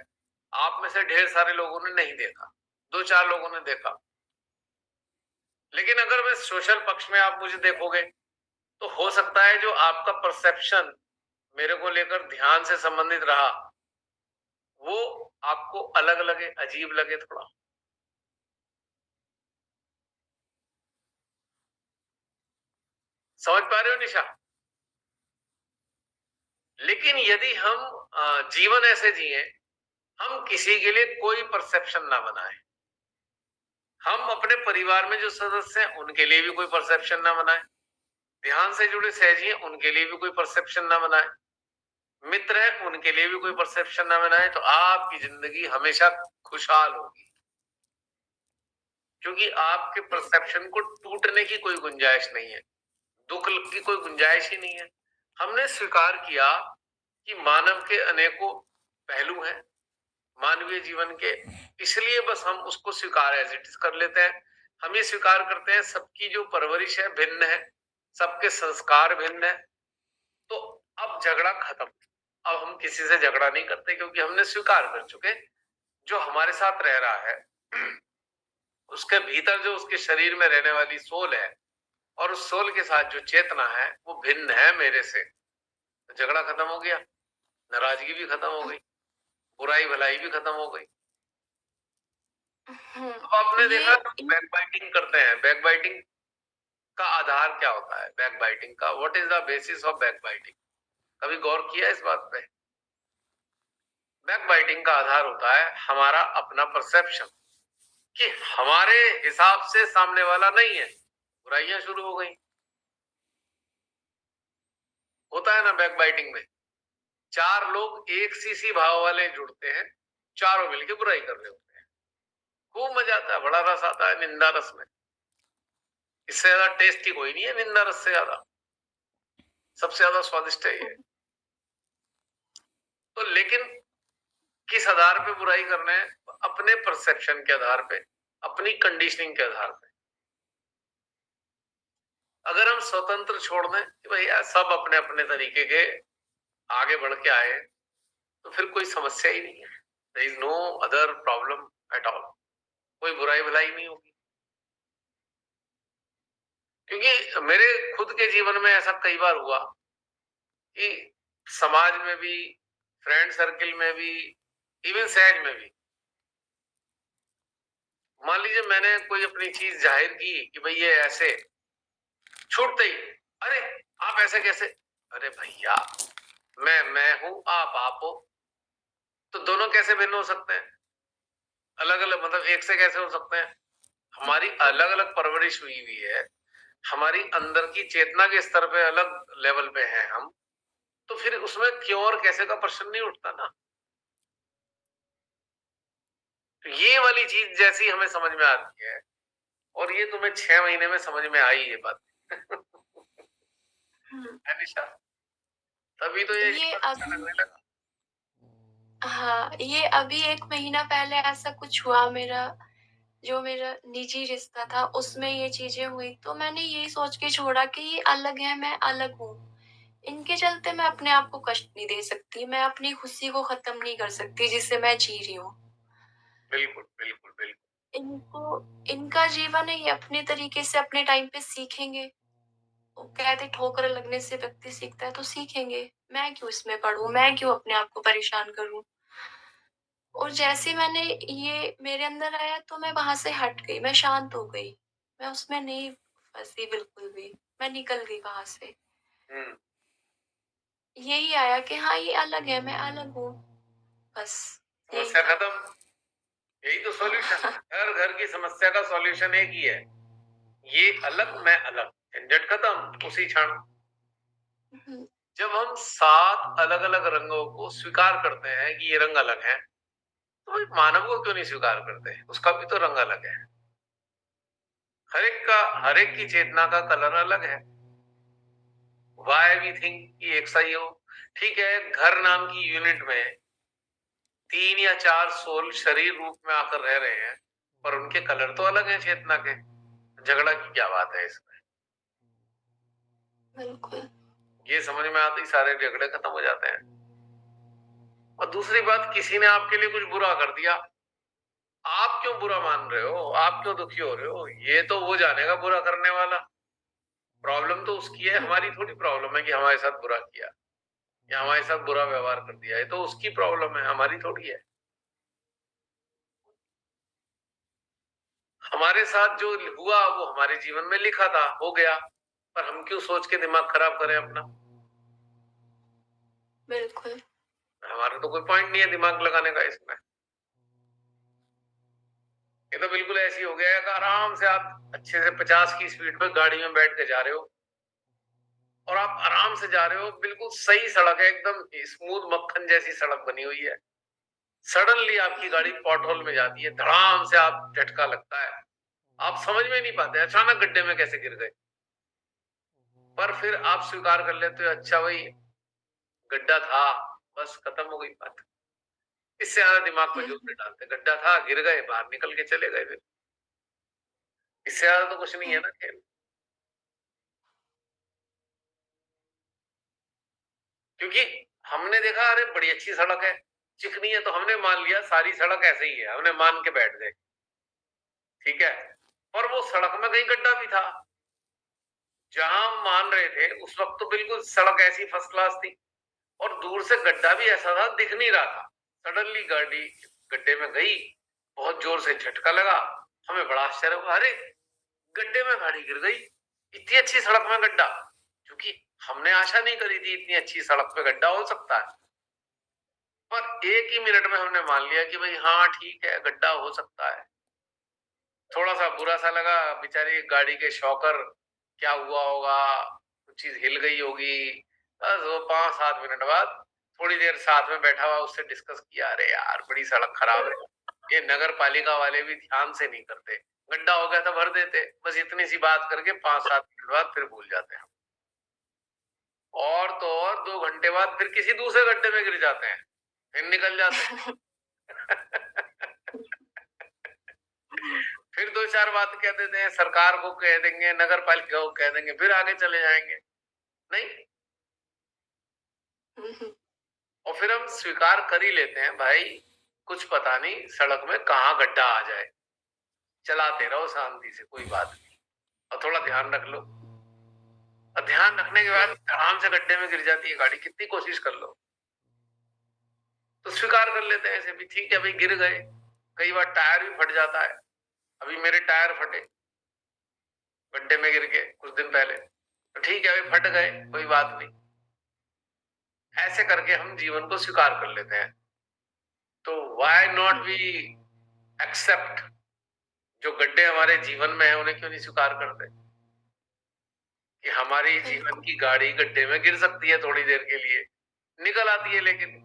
आप में से ढेर सारे लोगों ने नहीं देखा, 2-4 लोगों ने देखा, लेकिन अगर मैं सोशल पक्ष में आप मुझे देखोगे तो हो सकता है जो आपका परसेप्शन मेरे को लेकर ध्यान से संबंधित रहा वो आपको अलग लगे, अजीब लगे थोड़ा। समझ पा रहे हो निशा? लेकिन यदि हम जीवन ऐसे जिए, हम किसी के लिए कोई परसेप्शन ना बनाए, हम अपने परिवार में जो सदस्य हैं उनके लिए भी कोई परसेप्शन ना बनाए, ध्यान से जुड़े सहजी हैं उनके लिए भी कोई परसेप्शन ना बनाए, मित्र है उनके लिए भी कोई परसेप्शन ना बनाए, तो आपकी जिंदगी हमेशा खुशहाल होगी, क्योंकि आपके परसेप्शन को टूटने की कोई गुंजाइश नहीं है, दुख की कोई गुंजाइश ही नहीं है। हमने स्वीकार किया कि मानव के अनेकों पहलू हैं मानवीय जीवन के, इसलिए बस हम उसको स्वीकार एज इट इज कर लेते हैं। हम ये स्वीकार करते हैं सबकी जो परवरिश है भिन्न है, सबके संस्कार भिन्न है, तो अब झगड़ा खत्म। अब हम किसी से झगड़ा नहीं करते, क्योंकि हमने स्वीकार कर चुके जो हमारे साथ रह रहा है उसके भीतर जो उसके शरीर में रहने वाली सोल है और उस सोल के साथ जो चेतना है वो भिन्न है मेरे से, तो झगड़ा खत्म हो गया, नाराजगी भी खत्म हो गई, बुराई भलाई भी खत्म हो गई। अब आपने देखा तो बैक बाइटिंग करते हैं, बैक बाइटिंग का आधार क्या होता है? बैक बाइटिंग का what is the basis of back biting? कभी गौर किया इस बात पे? बैक बाइटिंग का आधार होता है हमारा अपना परसेप्शन कि हमारे हिसाब से सामने वाला नहीं है, बुराइयां शुरू हो गई। होता है ना बैक बाइटिंग में, चार लोग एक सी भाव वाले जुड़ते हैं, चारों मिलके बुराई कर रहे होते हैं, खूब मजा आता है, बड़ा रस आता है निंदा रस में। इससे ज्यादा टेस्टी कोई नहीं है, निंदा रस से ज्यादा सबसे ज्यादा स्वादिष्ट है ये। तो लेकिन किस आधार पे बुराई करना है? अपने परसेप्शन के आधार पे, अपनी कंडीशनिंग के आधार पे। अगर हम स्वतंत्र छोड़ दें कि भैया सब अपने अपने तरीके के आगे बढ़ के आए, तो फिर कोई समस्या ही नहीं है। There is no other problem at all, कोई बुराई भलाई नहीं होगी। क्योंकि मेरे खुद के जीवन में ऐसा कई बार हुआ कि समाज में भी, फ्रेंड सर्किल में भी, इवन सहज में भी, मान लीजिए मैंने कोई अपनी चीज जाहिर की कि भाई ये ऐसे, छूटते ही अरे आप ऐसे कैसे? अरे भैया मैं हूं, आप हो, तो दोनों कैसे भिन्न हो सकते हैं? अलग अलग मतलब एक से कैसे हो सकते हैं? हमारी अलग अलग परवरिश हुई हुई है, हमारी अंदर की चेतना के स्तर पे अलग लेवल पे हैं हम, तो फिर उसमें क्यों और कैसे का प्रश्न नहीं उठता ना। तो ये वाली चीज जैसी हमें समझ में आती है, और ये तुम्हें 6 महीने में समझ में आई ये बात है निशा, तभी तो ये अच्छा लगने लगा। हाँ, ये अभी 1 महीना पहले ऐसा कुछ हुआ, जो मेरा निजी रिश्ता था उसमें ये चीज़ें हुई, तो मैंने यही सोच के छोड़ा कि ये अलग है, मैं अलग हूँ। इनके चलते मैं अपने आप को कष्ट नहीं दे सकती, मैं अपनी खुशी को ख़त्म नहीं कर सकती जिससे मैं जी रही हूँ। बिल्कुल, बिल्कुल, बिल्कुल। इनका जीवन है, ये अपने तरीके से अपने टाइम पे सीखेंगे। वो कहते ठोकर लगने से व्यक्ति सीखता है, तो सीखेंगे। मैं क्यों इसमें पड़ूँ? मैं क्यों अपने आप को परेशान करूँ? और जैसे मैंने ये मेरे अंदर आया तो मैं वहाँ से हट गई, मैं शांत हो गई। मैं उसमें नहीं फँसी बिल्कुल भी, मैं निकल गई वहाँ से। यही आया कि हाँ, ये अलग है, मैं अलग हूँ, बस यही समस्या था। खत्म, यही तो सॉल्यूशन है। हर घर की समस्या का सॉल्यूशन एक ही है, ये अलग मैं अलग, झंझट खत्म उसी क्षण। जब हम 7 अलग अलग रंगों को स्वीकार करते हैं कि ये रंग अलग है, तो भाई मानव को क्यों नहीं स्वीकार करते? उसका भी तो रंग अलग है। हर एक की चेतना का कलर अलग है। वाई वी थिंक कि एक सा ही हो। ठीक है, घर नाम की यूनिट में 3 या 4 सोल शरीर रूप में आकर रह रहे हैं, पर उनके कलर तो अलग है चेतना के। झगड़ा की क्या बात है इसमें? बिल्कुल। ये समझ में आते ही सारे झगड़े खत्म हो जाते हैं। और दूसरी बात, किसी ने आपके लिए कुछ बुरा कर दिया, आप क्यों बुरा मान रहे हो? आप क्यों दुखी हो रहे हो? ये तो वो जानेगा बुरा करने वाला। प्रॉब्लम तो उसकी है, हमारी थोड़ी प्रॉब्लम है कि हमारे साथ बुरा किया या हमारे साथ बुरा व्यवहार कर दिया। ये तो उसकी प्रॉब्लम है, हमारी थोड़ी है। हमारे साथ जो हुआ वो हमारे जीवन में लिखा था, हो गया, पर हम क्यों सोच के दिमाग खराब करें अपना? बिल्कुल। हमारा तो कोई पॉइंट नहीं है दिमाग लगाने का इसमें। ये तो बिल्कुल ऐसी हो गया है कि आराम से आप अच्छे से 50 की स्पीड पे गाड़ी में बैठ के जा रहे हो, और आप आराम से जा रहे हो, बिल्कुल सही सड़क है, एकदम स्मूथ मक्खन जैसी सड़क बनी हुई है। सडनली आपकी गाड़ी पॉटहोल में जाती है, धड़ाम से आप झटका लगता है, आप समझ में नहीं पाते अचानक गड्ढे में कैसे गिर गए। पर फिर आप स्वीकार कर लेते हो, अच्छा भाई गड्ढा था, बस खत्म हो गई बात। इससे ज्यादा दिमाग में जोर नहीं डालते, गड्ढा था, गिर गए, बाहर निकल के चले गए। फिर इससे ज्यादा तो कुछ नहीं है ना खेल। क्योंकि हमने देखा अरे बड़ी अच्छी सड़क है, चिकनी है, तो हमने मान लिया सारी सड़क ऐसे ही है, हमने मान के बैठ गए। ठीक है, पर वो सड़क में कहीं गड्ढा भी था। जहां हम मान रहे थे उस वक्त तो बिल्कुल सड़क ऐसी फर्स्ट क्लास थी, और दूर से गड्ढा भी ऐसा था दिख नहीं रहा था। सडनली गाड़ी गड्ढे में गई, बहुत जोर से झटका लगा, हमें बड़ा आश्चर्य हुआ, अरे गड्ढे में गाड़ी गिर गई, इतनी अच्छी सड़क में गड्ढा, क्योंकि हमने आशा नहीं करी थी इतनी अच्छी सड़क पे गड्ढा हो सकता है। पर एक ही मिनट में हमने मान लिया कि भाई हाँ ठीक है, गड्ढा हो सकता है। थोड़ा सा बुरा सा लगा, बेचारी गाड़ी के शॉकर क्या हुआ होगा, कुछ चीज हिल गई होगी। बस वो 5-7 मिनट बाद थोड़ी देर साथ में बैठा हुआ उससे डिस्कस किया, अरे यार बड़ी सड़क खराब है, ये नगर पालिका वाले भी ध्यान से नहीं करते, गड्ढा हो गया था भर देते, बस इतनी सी बात करके 5-7 मिनट बाद फिर भूल जाते हैं। और तो और 2 घंटे बाद फिर किसी दूसरे गड्ढे में गिर जाते हैं, फिर निकल जाते हैं। फिर 2-4 बात कह देते हैं, सरकार को कह देंगे, नगर पालिका को कह देंगे, फिर आगे चले जाएंगे। नहीं, और फिर हम स्वीकार कर ही लेते हैं, भाई कुछ पता नहीं सड़क में कहाँ गड्ढा आ जाए, चलाते रहो शांति से, कोई बात नहीं, और थोड़ा ध्यान रख लो। और ध्यान रखने के बाद आराम से गड्ढे में गिर जाती है गाड़ी, कितनी कोशिश कर लो। तो स्वीकार कर लेते हैं ऐसे भी, ठीक है भाई गिर गए। कई बार टायर भी फट जाता है, अभी मेरे टायर फटे गड्ढे में गिर के कुछ दिन पहले, तो ठीक है भाई फट गए, कोई बात नहीं। ऐसे करके हम जीवन को स्वीकार कर लेते हैं। तो व्हाई नॉट वी एक्सेप्ट, जो गड्ढे हमारे जीवन में है उन्हें क्यों नहीं स्वीकार करते कि हमारी जीवन की गाड़ी गड्ढे में गिर सकती है, थोड़ी देर के लिए निकल आती है लेकिन।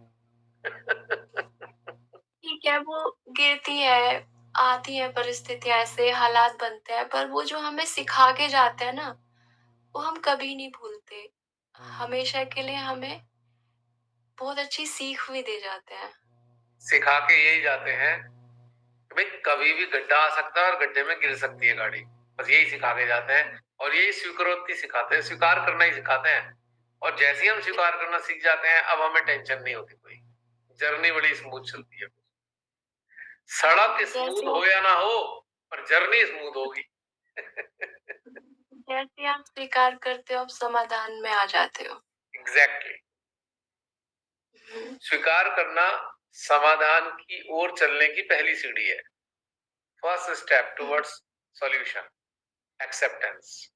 ठीक है, वो गिरती है, आती है परिस्थितियां, ऐसे हालात बनते हैं, पर वो जो हमें सिखा के जाते हैं ना, वो हम कभी नहीं भूलते। हमेशा के लिए हमें बहुत अच्छी सीख भी दे जाते हैं। सिखा के यही जाते हैं कि भाई कभी भी गड्ढा आ सकता है और गड्ढे में गिर सकती है गाड़ी, बस यही सिखा के जाते हैं। और यही स्वीकारोक्ति सिखाते हैं, स्वीकार करना ही सिखाते हैं। और जैसे ही हम स्वीकार करना सीख जाते हैं, अब हमें टेंशन नहीं होती, कोई जर्नी बड़ी स्मूथ चलती है। सड़क स्मूथ हो या ना हो, पर जर्नी स्मूथ होगी। जैसे आप स्वीकार करते हो, आप समाधान में आ जाते हो। एग्जैक्टली। स्वीकार करना समाधान की ओर चलने की पहली सीढ़ी है। First step towards solution, acceptance.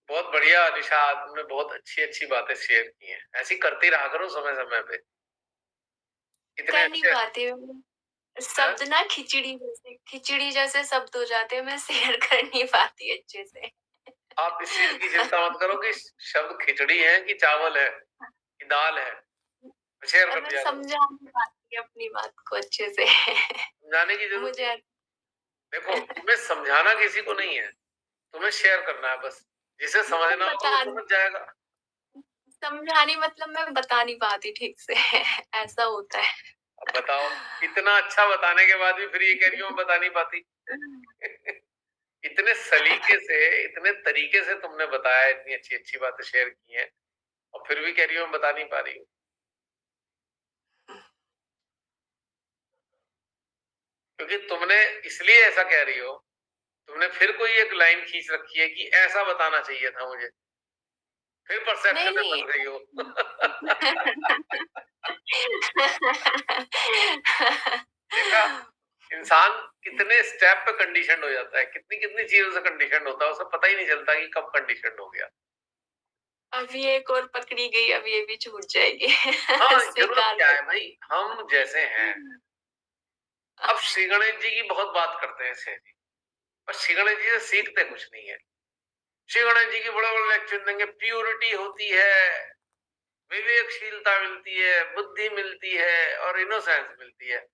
बहुत बढ़िया निशा, तुमने बहुत अच्छी अच्छी बातें शेयर की हैं, ऐसी करती रहा करो समय समय पे। इतने कर नहीं अच्छे पाती हूँ, शब्द ना खिचड़ी जैसे शब्द हो जाते हैं, मैं शेयर कर नहीं पाती अच्छे से। आप इस चीज की चिंता मत करो कि शब्द खिचड़ी है कि चावल है कि दाल है, शेयर कर मैं दिया करो। समझा नहीं पाती अपनी बात को अच्छे से। समझाने की जरूरत मुझे नहीं। देखो, तुम्हें समझाना किसी को नहीं है, तुम्हें शेयर करना है बस। जिसे समझना होगा वो समझ जाएगा। समझानी मतलब मैं बता नहीं पाती ठीक से। ऐसा होता है। अब बताओ, इतना अच्छा बताने के बाद भी फिर ये कह रही हो मैं बता नहीं पाती। इतने सलीके से, इतने तरीके से तुमने बताया, इतनी अच्छी अच्छी बातें शेयर की हैं, और फिर भी कह रही हो मैं बता नहीं पा रही हूँ। क्योंकि तुमने इसलिए ऐसा कह रही हो, तुमने फिर कोई एक लाइन खींच रखी है कि ऐसा बताना चाहिए था मुझे, फिर परसेप्शन में नहीं। फंस गई हो। देखा, इंसान कितने स्टेप पे कंडीशन हो जाता है, कितनी कितनी चीजों से कंडीशन होता है, उसे पता ही नहीं चलता कि कब कंडीशन हो गया। अभी एक और पकड़ी गई, अब ये भी छूट जाएगी। हाँ, जरूरत स्वीकार क्या है भाई, हम जैसे हैं। अब श्री गणेश जी की बहुत बात करते हैं सेठ जी, पर श्री गणेश जी से सीखते कुछ नहीं है। श्री गणेश जी की बड़े बड़े लेक्चर देंगे, प्योरिटी होती है, विवेकशीलता मिलती है, बुद्धि मिलती है और इनोसेंस मिलती है।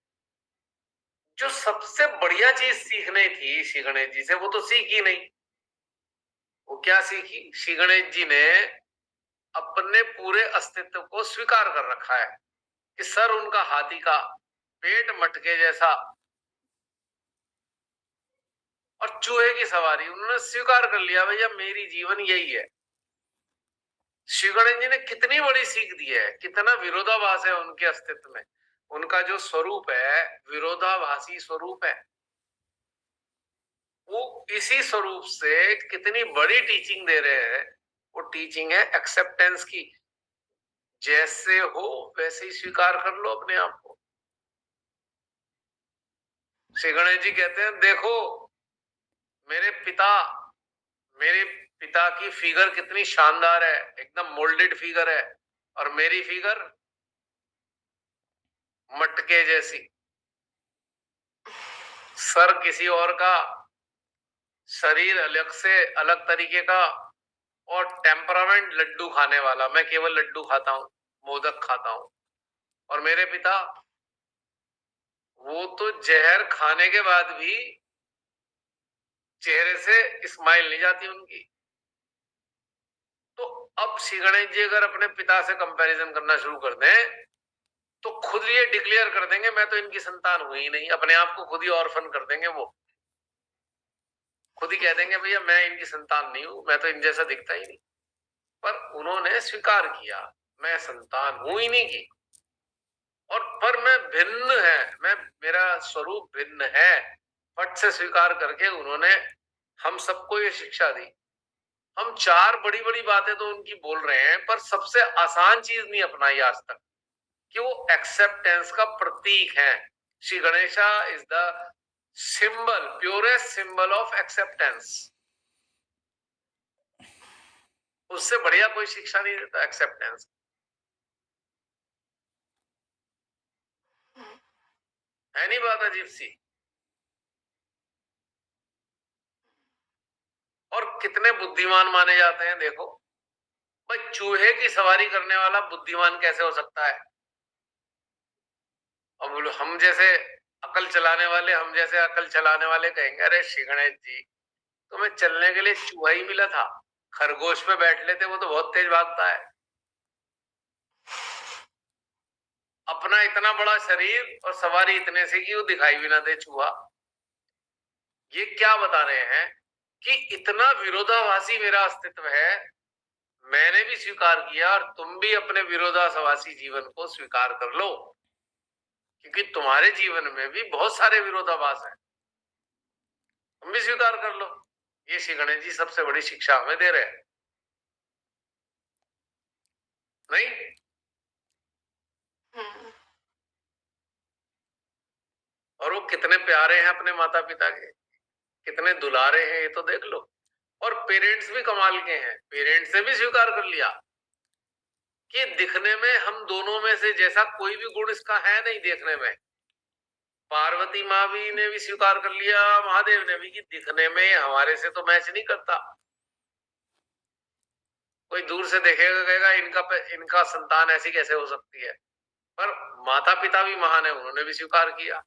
जो सबसे बढ़िया चीज सीखनी थी श्री गणेश जी से, वो तो सीखी नहीं। वो क्या सीखी? श्री गणेश जी ने अपने पूरे अस्तित्व को स्वीकार कर रखा है कि सर उनका हाथी का, पेट मटके जैसा और चूहे की सवारी, उन्होंने स्वीकार कर लिया भैया मेरी जीवन यही है। श्री गणेश जी ने कितनी बड़ी सीख दी है, कितना विरोधाभास है उनके अस्तित्व में। उनका जो स्वरूप है विरोधाभासी स्वरूप है। वो इसी स्वरूप से कितनी बड़ी टीचिंग दे रहे हैं। वो टीचिंग है एक्सेप्टेंस की। जैसे हो वैसे ही स्वीकार कर लो अपने आप को। श्री गणेश जी कहते हैं, देखो मेरे पिता की फिगर कितनी शानदार है, एकदम मोल्डेड फिगर है, और मेरी फिगर मटके जैसी, सर किसी और का, शरीर अलग से अलग तरीके का, और टेम्परामेंट लड्डू खाने वाला। मैं केवल लड्डू खाता हूं, मोदक खाता हूं। और मेरे पिता, वो तो जहर खाने के बाद भी चेहरे से स्माइल नहीं जाती उनकी। तो अब श्री गणेश जी अगर अपने पिता से कंपैरिजन करना शुरू कर दें तो खुद ये डिक्लेयर कर देंगे, मैं तो इनकी संतान हुई ही नहीं। अपने आप को खुद ही ऑर्फन कर देंगे। वो खुद ही कह देंगे, भैया मैं इनकी संतान नहीं हूं, मैं तो इन जैसा दिखता ही नहीं। पर उन्होंने स्वीकार किया, मैं संतान हूं ही नहीं की, और पर मैं भिन्न है, मेरा स्वरूप भिन्न है। फट से स्वीकार करके उन्होंने हम सबको ये शिक्षा दी। हम चार बड़ी बड़ी बातें तो उनकी बोल रहे हैं, पर सबसे आसान चीज नहीं अपनाई आज तक, कि वो एक्सेप्टेंस का प्रतीक है। Shri Ganesha is the symbol, purest symbol of acceptance. उससे बढ़िया कोई शिक्षा नहीं देता एक्सेप्टेंस। है नहीं बात अजीब सी? और कितने बुद्धिमान माने जाते हैं देखो भाई। चूहे की सवारी करने वाला बुद्धिमान कैसे हो सकता है? अब हम जैसे अकल चलाने वाले, हम जैसे अकल चलाने वाले कहेंगे, अरे श्री गणेश जी तुम्हें चलने के लिए चूहा ही मिला था, खरगोश पे बैठ लेते, वो तो बहुत तेज भागता है। अपना इतना बड़ा शरीर और सवारी इतने से कि वो दिखाई भी ना दे चूहा। ये क्या बता रहे हैं कि इतना विरोधाभासी मेरा अस्तित्व है। मैंने भी स्वीकार किया, और तुम भी अपने विरोधाभासी जीवन को स्वीकार कर लो, क्योंकि तुम्हारे जीवन में भी बहुत सारे विरोधाभास हैं। तुम भी स्वीकार कर लो। ये श्री गणेश जी सबसे बड़ी शिक्षा हमें दे रहे हैं, नहीं? और वो कितने प्यारे हैं अपने माता पिता के, कितने दुलारे हैं, ये तो देख लो। और पेरेंट्स भी कमाल के हैं। पेरेंट्स ने भी स्वीकार कर लिया कि दिखने में हम दोनों में से जैसा कोई भी गुण इसका है नहीं देखने में। पार्वती माँ भी ने भी स्वीकार कर लिया, महादेव ने भी, कि दिखने में हमारे से तो मैच नहीं करता। कोई दूर से देखेगा कहेगा इनका संतान ऐसी कैसे हो सकती है। पर माता पिता भी महान है, उन्होंने भी स्वीकार किया।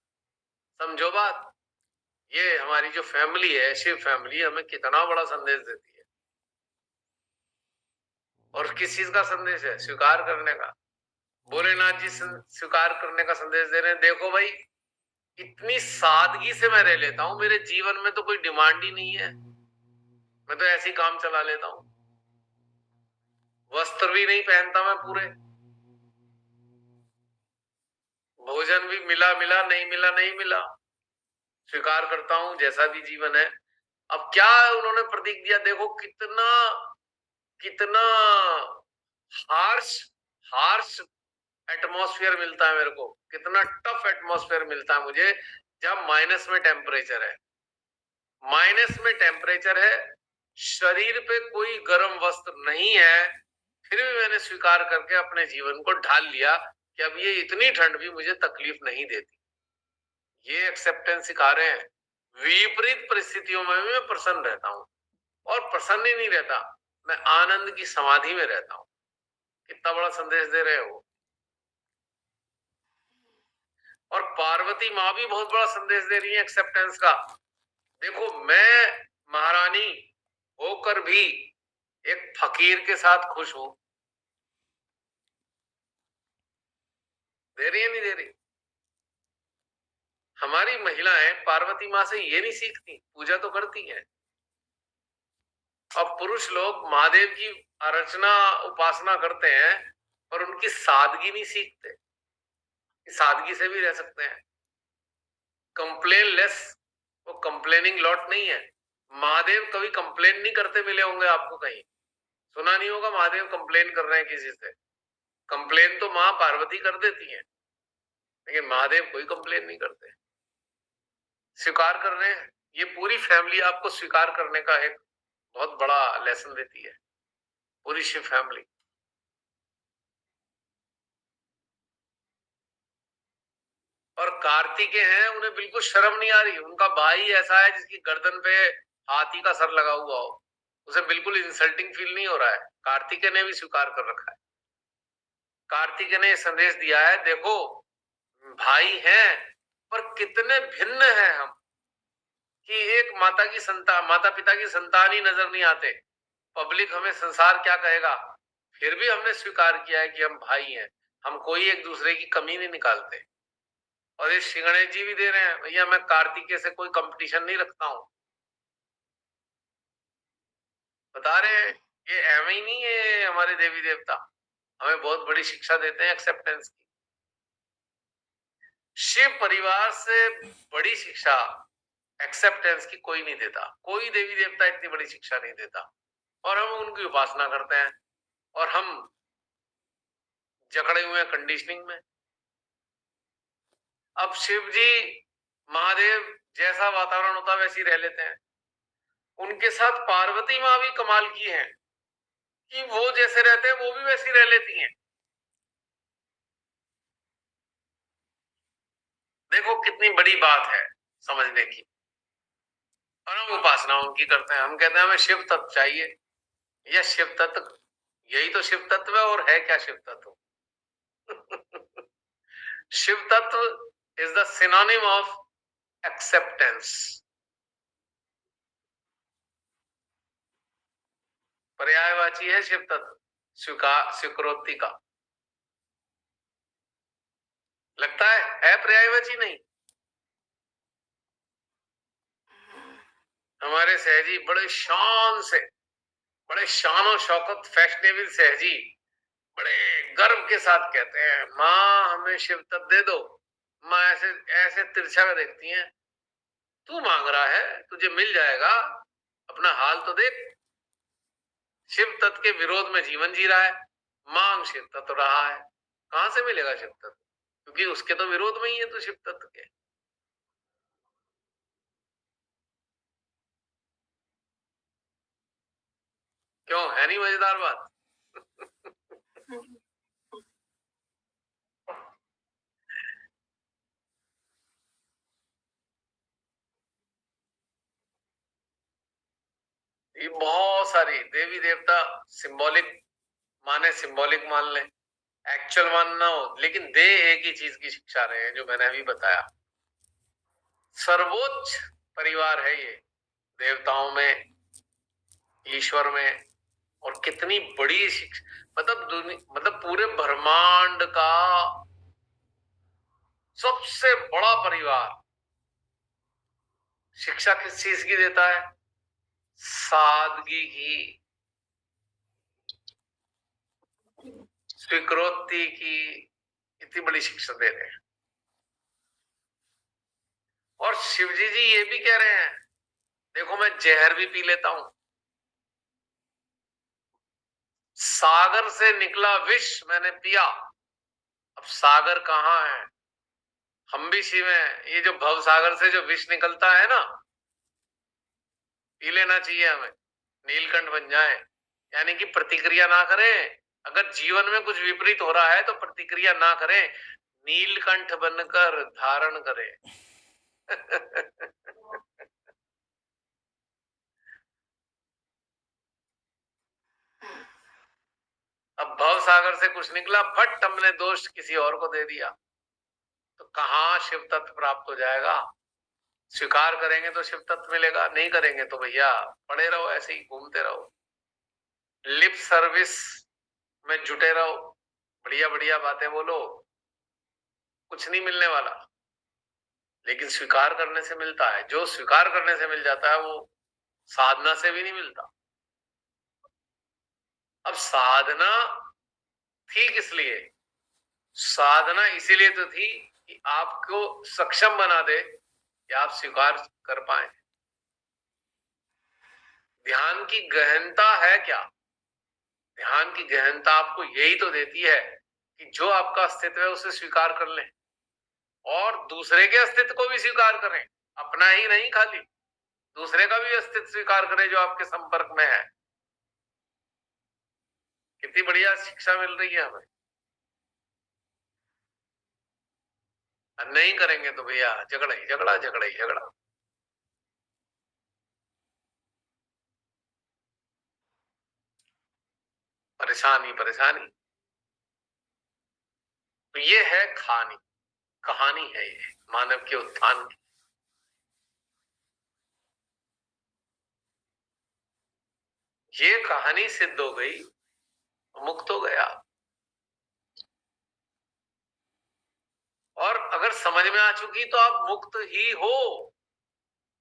समझो बात। ये हमारी जो फैमिली है, शिव फैमिली, हमें कितना बड़ा संदेश देती है। और किस चीज का संदेश है? स्वीकार करने का। भोलेनाथ जी स्वीकार करने का संदेश दे रहे हैं। देखो भाई, इतनी सादगी से मैं रह लेता हूं, मेरे जीवन में तो कोई डिमांड ही नहीं है, मैं तो ऐसे ही काम चला लेता हूं। वस्त्र भी नहीं पहनता मैं पूरे, भोजन भी मिला मिला, नहीं मिला नहीं मिला, स्वीकार करता हूं जैसा भी जीवन है। अब क्या उन्होंने प्रतीक दिया, देखो कितना कितना हार्श हार्श एटमॉस्फेयर मिलता है मेरे को, कितना टफ एटमॉस्फेयर मिलता है मुझे जब माइनस में टेम्परेचर है। माइनस में टेम्परेचर है, शरीर पे कोई गर्म वस्त्र नहीं है, फिर भी मैंने स्वीकार करके अपने जीवन को ढाल लिया कि अब ये इतनी ठंड भी मुझे तकलीफ नहीं देती। ये एक्सेप्टेंस सिखा रहे हैं। विपरीत परिस्थितियों में भी मैं प्रसन्न रहता हूँ, और प्रसन्न ही नहीं रहता, मैं आनंद की समाधि में रहता हूँ। कितना बड़ा संदेश दे रहे हो। और पार्वती माँ भी बहुत बड़ा संदेश दे रही है एक्सेप्टेंस का। देखो, मैं महारानी होकर भी एक फकीर के साथ खुश हूं। दे रही है नहीं दे रही? हमारी महिलाएं पार्वती माँ से ये नहीं सीखती, पूजा तो करती हैं। अब पुरुष लोग महादेव की अर्चना उपासना करते हैं, पर उनकी सादगी नहीं सीखते। सादगी से भी रह सकते हैं। कंप्लेन लेस, वो कंप्लेनिंग लॉट नहीं है। महादेव कभी कंप्लेन नहीं करते मिले होंगे आपको, कहीं सुना नहीं होगा महादेव कंप्लेन कर रहे हैं किसी से। कंप्लेन तो मां पार्वती कर देती हैं, लेकिन महादेव कोई कंप्लेन नहीं करते, स्वीकार कर रहे हैं। ये पूरी फैमिली आपको स्वीकार करने का एक बहुत बड़ा लेसन देती है, पूरी शिव फैमिली। और कार्तिकेय हैं, उन्हें बिल्कुल शर्म नहीं आ रही। उनका भाई ऐसा है जिसकी गर्दन पे हाथी का सर लगा हुआ हो, उसे बिल्कुल इंसल्टिंग फील नहीं हो रहा है। कार्तिकेय ने भी स्वीकार कर रखा है। कार्तिकेय ने संदेश दिया है, देखो भाई हैं पर कितने भिन्न हैं हम, कि एक माता की संतान, माता पिता की संतान ही नजर नहीं आते। पब्लिक हमें, संसार क्या कहेगा, फिर भी हमने स्वीकार किया है कि हम भाई हैं, हम कोई एक दूसरे की कमी नहीं निकालते। और ये श्री गणेश जी भी दे रहे हैं, भैया मैं कार्तिकेय से कोई कंपटीशन नहीं रखता हूं। बता रहे हैं ये एवं ही नहीं है, हमारे देवी देवता हमें बहुत बड़ी शिक्षा देते हैं एक्सेप्टेंस की। शिव परिवार से बड़ी शिक्षा एक्सेप्टेंस की कोई नहीं देता, कोई देवी देवता इतनी बड़ी शिक्षा नहीं देता। और हम उनकी उपासना करते हैं, और हम जकड़े हुए हैं कंडीशनिंग में। अब शिव जी, महादेव जैसा वातावरण होता वैसे ही रह लेते हैं। उनके साथ पार्वती माँ भी कमाल की हैं, कि वो जैसे रहते हैं वो भी वैसी रह लेती हैं। देखो कितनी बड़ी बात है समझने की। और हम उपासना उनकी करते हैं, हम कहते हैं हमें शिव तत्व चाहिए। या शिव तत्व, यही तो शिव तत्व है, और है क्या शिव तत्व? शिव तत्व is the synonym of acceptance. पर्यायवाची है शिव तत्व, स्वीकार, स्वीकृति का। लगता है पर्यायवाची नहीं? हमारे सहजी बड़े शान से, बड़े शान शौकत, फैशनेबल सहजी बड़े गर्व के साथ कहते हैं, माँ हमें शिव तत्व दे दो। माँ ऐसे ऐसे तिरछा देखती हैं, तू मांग रहा है, तुझे मिल जाएगा, अपना हाल तो देख। शिव तत्व के विरोध में जीवन जी रहा है, मांग शिव तत्व रहा है, कहां से मिलेगा शिव तत्व? क्योंकि उसके तो विरोध में ही है तो शिव तत्व के। क्यों, है नहीं मजेदार बात? ये बहुत सारी देवी देवता सिंबॉलिक माने, सिंबॉलिक मान ले, एक्चुअल मानना हो, लेकिन दे एक ही चीज की शिक्षा रहे हैं जो मैंने अभी बताया। सर्वोच्च परिवार है ये, देवताओं में, ईश्वर में। और कितनी बड़ी शिक्षा, मतलब पूरे ब्रह्मांड का सबसे बड़ा परिवार शिक्षा किस चीज की देता है? सादगी की, स्वीकृति की, इतनी बड़ी शिक्षा दे रहे हैं। और शिवजी जी ये भी कह रहे हैं, देखो मैं जहर भी पी लेता हूं, सागर से निकला विष मैंने पिया। अब सागर कहाँ है? हम भी शिव हैं। ये जो भव सागर से जो विष निकलता है ना, पी लेना चाहिए हमें, नीलकंठ बन जाए। यानी कि प्रतिक्रिया ना करें, अगर जीवन में कुछ विपरीत हो रहा है तो प्रतिक्रिया ना करें, नीलकंठ बनकर धारण करें। अब भव सागर से कुछ निकला, फट हमने दोष किसी और को दे दिया, तो कहाँ शिव तत्व प्राप्त हो जाएगा? स्वीकार करेंगे तो शिव तत्व मिलेगा, नहीं करेंगे तो भैया पड़े रहो, ऐसे ही घूमते रहो, लिप सर्विस में जुटे रहो, बढ़िया बढ़िया बातें बोलो, कुछ नहीं मिलने वाला। लेकिन स्वीकार करने से मिलता है, जो स्वीकार करने से मिल जाता है वो साधना से भी नहीं मिलता। अब साधना थी किस लिए? साधना इसीलिए तो थी कि आपको सक्षम बना दे कि आप स्वीकार कर पाए। ध्यान की गहनता है क्या? ध्यान की गहनता आपको यही तो देती है कि जो आपका अस्तित्व है उसे स्वीकार कर लें और दूसरे के अस्तित्व को भी स्वीकार करें। अपना ही नहीं, खाली दूसरे का भी अस्तित्व स्वीकार करें जो आपके संपर्क में है। कितनी बढ़िया शिक्षा मिल रही है हमें। नहीं करेंगे तो भैया झगड़ा ही झगड़ा, झगड़ा ही झगड़ा। परेशानी परेशानी। तो ये है कहानी है ये मानव के उत्थान की। ये कहानी सिद्ध हो गई, मुक्त हो गया। और अगर समझ में आ चुकी तो आप मुक्त ही हो।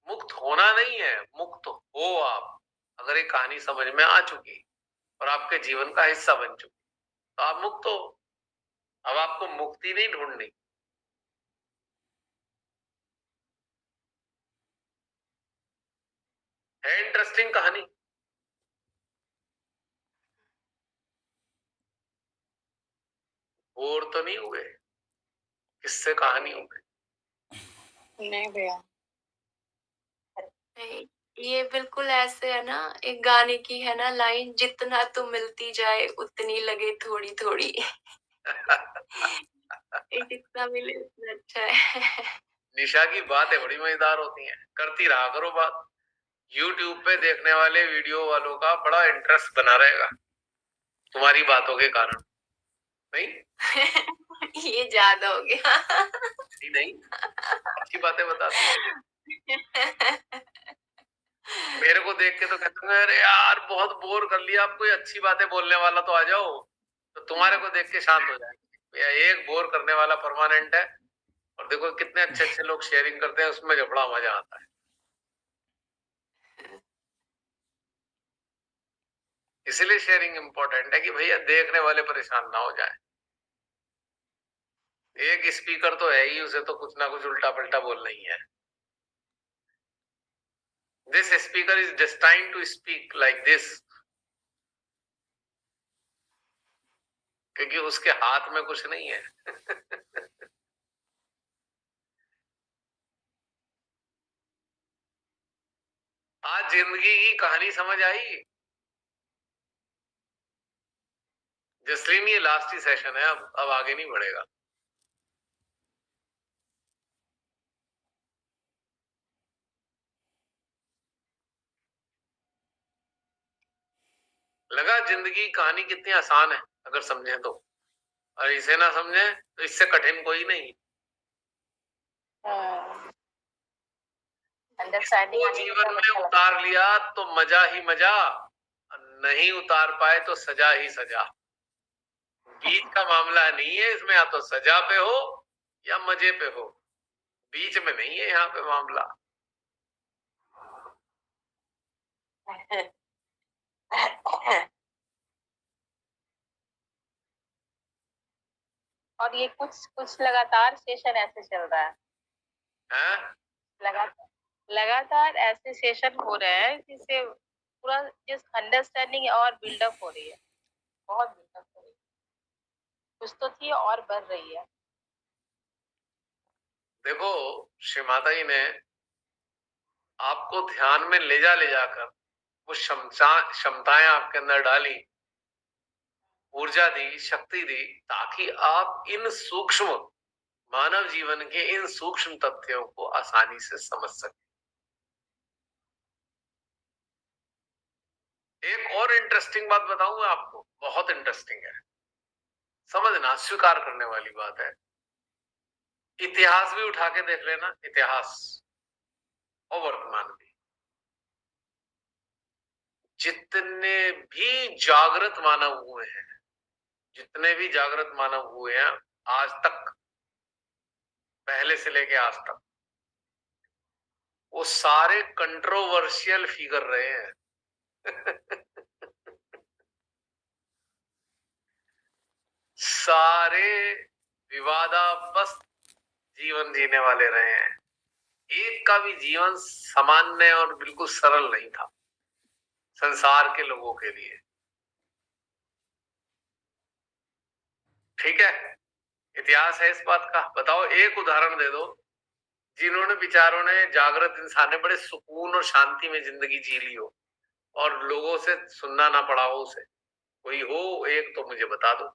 मुक्त होना नहीं है, मुक्त हो आप। अगर ये कहानी समझ में आ चुकी और आपके जीवन का हिस्सा बन चुकी तो आप मुक्त हो। अब आपको मुक्ति नहीं ढूंढनी। है इंटरेस्टिंग कहानी। बोर तो नहीं हुए? किससे कहानी हो गई? नहीं भैया। नहीं, ये बिल्कुल ऐसे है ना, एक गाने की है ना लाइन, जितना तू मिलती जाए उतनी लगे थोड़ी थोड़ी। ये जितना मिले उतना अच्छा है। निशा की बातें बड़ी मजेदार होती हैं, करती रहा करो बात। YouTube पे देखने वाले वीडियो वालों का बड़ा इंटरेस्ट बना रहेगा तुम्हारी बातों के कारण। नहीं ये ज्यादा हो गया। नहीं नहीं, अच्छी बातें बताती है। मेरे को देख के तो कहते हैं अरे यार बहुत बोर कर लिया, आप कोई अच्छी बातें बोलने वाला तो आ जाओ। तो तुम्हारे को देख के शांत हो जाएंगे। भैया एक बोर करने वाला परमानेंट है। और देखो कितने अच्छे अच्छे लोग शेयरिंग करते हैं, उसमें जो बड़ा मजा आता है। इसलिए शेयरिंग इंपॉर्टेंट है कि भैया देखने वाले परेशान ना हो जाए। एक स्पीकर तो है ही, उसे तो कुछ ना कुछ उल्टा पलटा बोलना ही है। This speaker is destined to speak like this, क्योंकि उसके हाथ में कुछ नहीं है। आज जिंदगी की कहानी समझ आई? जसलीन ये लास्ट ही सेशन है, अब आगे नहीं बढ़ेगा। लगा जिंदगी की कहानी कितनी आसान है अगर समझे तो, और इसे ना समझे तो इससे कठिन कोई नहीं। अंडरस्टैंडिंग जीवन में उतार लिया तो मजा ही मजा, नहीं उतार पाए तो सजा ही सजा। बीच का मामला नहीं है इसमें, या तो सजा पे हो या मजे पे हो, बीच में नहीं है यहाँ पे मामला। और ये कुछ कुछ लगातार सेशन ऐसे चल रहा है। लगातार ऐसे सेशन हो रहे हैं जिससे पूरा जिस अंडरस्टैंडिंग और बिल्डअप हो रही है, बहुत बिल्डअप हो रही है। कुछ तो थी और बढ़ रही है। देखो श्री माता जी ने आपको ध्यान में ले जाकर वो क्षमताएं आपके अंदर डाली, ऊर्जा दी, शक्ति दी, ताकि आप इन सूक्ष्म मानव जीवन के इन सूक्ष्म तथ्यों को आसानी से समझ सके। एक और इंटरेस्टिंग बात बताऊंगा आपको, बहुत इंटरेस्टिंग है, समझना, स्वीकार करने वाली बात है। इतिहास भी उठा के देख लेना, इतिहास और वर्तमान भी। जितने भी जागृत मानव हुए हैं, जितने भी जागृत मानव हुए हैं आज तक, पहले से लेके आज तक, वो सारे कंट्रोवर्शियल फिगर रहे हैं। सारे विवादापस्त जीवन जीने वाले रहे हैं। एक का भी जीवन सामान्य और बिल्कुल सरल नहीं था संसार के लोगों के लिए। ठीक है, इतिहास है इस बात का। बताओ, एक उदाहरण दे दो जिन्होंने विचारों ने, जागृत इंसान ने बड़े सुकून और शांति में जिंदगी जी ली हो और लोगों से सुनना ना पड़ा हो उसे। कोई हो एक तो मुझे बता दो।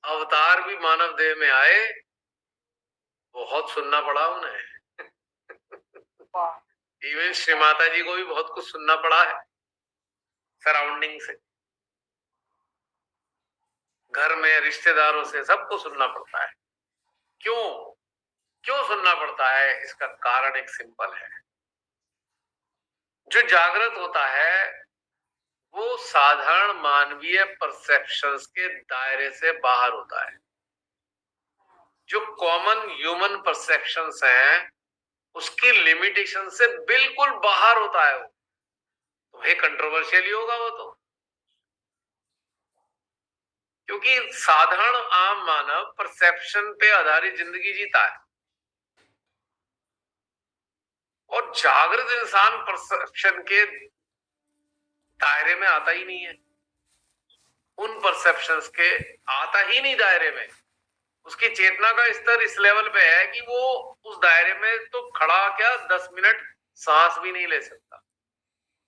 अवतार भी मानव देह में आए, बहुत सुनना पड़ा उन्हें। इवन श्री माता जी को भी बहुत कुछ सुनना पड़ा है सराउंडिंग से, घर में रिश्तेदारों से, सबको सुनना पड़ता है। क्यों क्यों सुनना पड़ता है? इसका कारण एक सिंपल है। जो जागृत होता है वो साधारण मानवीय परसेप्शंस के दायरे से बाहर होता है। जो कॉमन ह्यूमन परसेप्शंस हैं उसकी लिमिटेशन से बिल्कुल बाहर होता है वो। तो भाई कंट्रोवर्शियल ही होगा वो तो, क्योंकि साधारण आम मानव परसेप्शन पे आधारित जिंदगी जीता है और जागृत इंसान परसेप्शन के दायरे में आता ही नहीं है। उन परसेप्शंस के आता ही नहीं दायरे में। उसकी चेतना का स्तर इस लेवल पे है कि वो उस दायरे में तो खड़ा क्या 10 मिनट सांस भी नहीं ले सकता,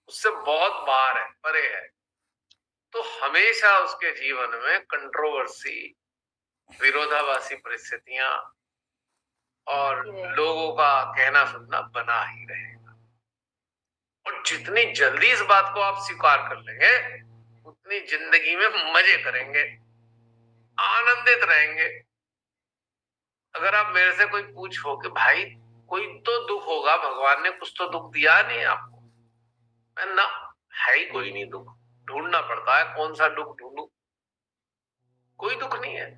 उससे बहुत बाहर है, परे है। तो हमेशा उसके जीवन में कंट्रोवर्सी, विरोधाभासी परिस्थितियां और लोगों का कहना सुनना बना ही रहेगा। और जितनी जल्दी इस बात को आप स्वीकार कर लेंगे उतनी जिंदगी में मजे करेंगे, आनंदित रहेंगे। अगर आप मेरे से कोई पूछो कि भाई कोई तो दुख होगा, भगवान ने कुछ तो दुख दिया नहीं आपको, मैं ना, है ही कोई नहीं दुख। ढूंढना पड़ता है कौन सा दुख ढूंढूं। कोई दुख नहीं है।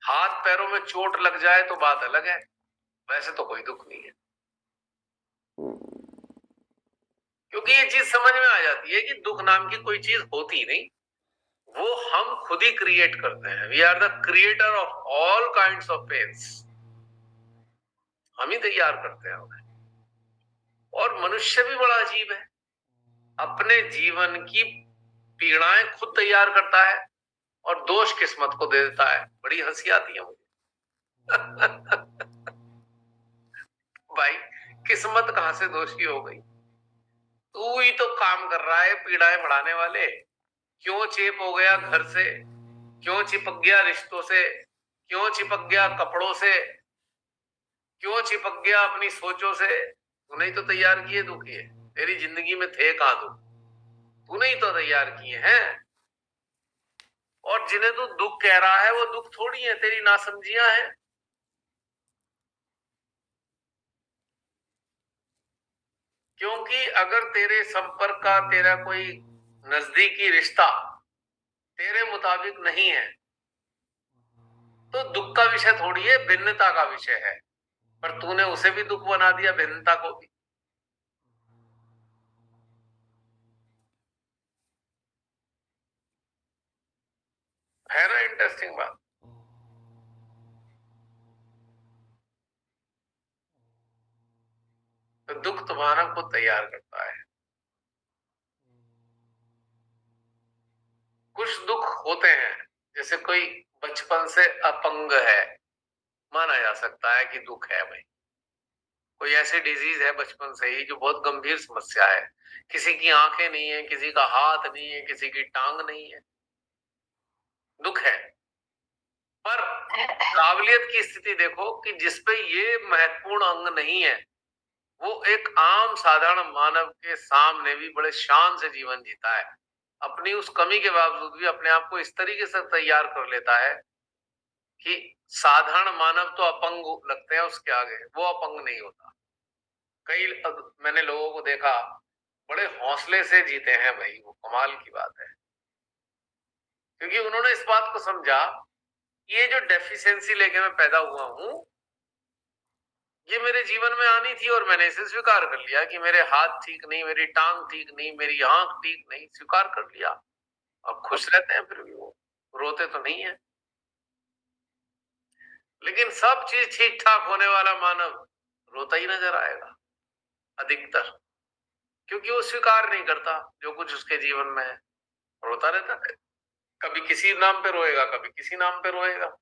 हाथ पैरों में चोट लग जाए तो बात अलग है, वैसे तो कोई दुख नहीं है। क्योंकि ये चीज समझ में आ जाती है कि दुख नाम की कोई चीज होती नहीं, वो हम खुद ही क्रिएट करते हैं। We are the creator of all kinds of pens. हम ही तैयार करते हैं उन्हें। और मनुष्य भी बड़ा अजीब है, अपने जीवन की पीड़ाएं खुद तैयार करता है और दोष किस्मत को दे देता है। बड़ी हंसी आती है मुझे। भाई किस्मत कहां से दोषी हो गई? तू ही तो काम कर रहा है पीड़ाएं बढ़ाने वाले। क्यों चेप हो गया घर से, क्यों चिपक गया रिश्तों से, क्यों चिपक गया कपड़ों से, क्यों चिपक गया अपनी सोचों से? तूने ही तो तैयार किए दुख ये। तेरी जिंदगी में थे कहां दुख? तूने ही तो तैयार किए हैं। और जिन्हें तू दुख कह रहा है वो दुख थोड़ी है, तेरी नासमझियां हैं। क्योंकि अगर तेरे संपर्क का तेरा कोई नजदीकी रिश्ता तेरे मुताबिक नहीं है तो दुख का विषय थोड़ी है, भिन्नता का विषय है। पर तूने उसे भी दुख बना दिया, भिन्नता को भी। है ना इंटरेस्टिंग बात? तो दुख तुम्हारा खुद तैयार करता है। कुछ दुख होते हैं, जैसे कोई बचपन से अपंग है, माना जा सकता है कि दुख है भाई। कोई ऐसी डिजीज है बचपन से ही जो बहुत गंभीर समस्या है, किसी की आंखें नहीं है, किसी का हाथ नहीं है, किसी की टांग नहीं है, दुख है। पर काबिलियत की स्थिति देखो कि जिसपे ये महत्वपूर्ण अंग नहीं है वो एक आम साधारण मानव के सामने भी बड़े शान से जीवन जीता है। अपनी उस कमी के बावजूद भी अपने आप को इस तरीके से तैयार कर लेता है कि साधारण मानव तो अपंग लगते हैं उसके आगे, वो अपंग नहीं होता। कई मैंने लोगों को देखा बड़े हौसले से जीते हैं भाई, वो कमाल की बात है। क्योंकि उन्होंने इस बात को समझा, ये जो डेफिशिएंसी लेके मैं पैदा हुआ हूं ये मेरे जीवन में आनी थी और मैंने इसे स्वीकार कर लिया कि मेरे हाथ ठीक नहीं, मेरी टांग ठीक नहीं, मेरी आंख ठीक नहीं, स्वीकार कर लिया। अब खुश रहते हैं फिर भी वो, रोते तो नहीं है। लेकिन सब चीज ठीक ठाक होने वाला मानव रोता ही नजर आएगा अधिकतर, क्योंकि वो स्वीकार नहीं करता जो कुछ उसके जीवन में है, रोता रहता है। कभी किसी नाम पे रोएगा, कभी किसी नाम पे रोएगा।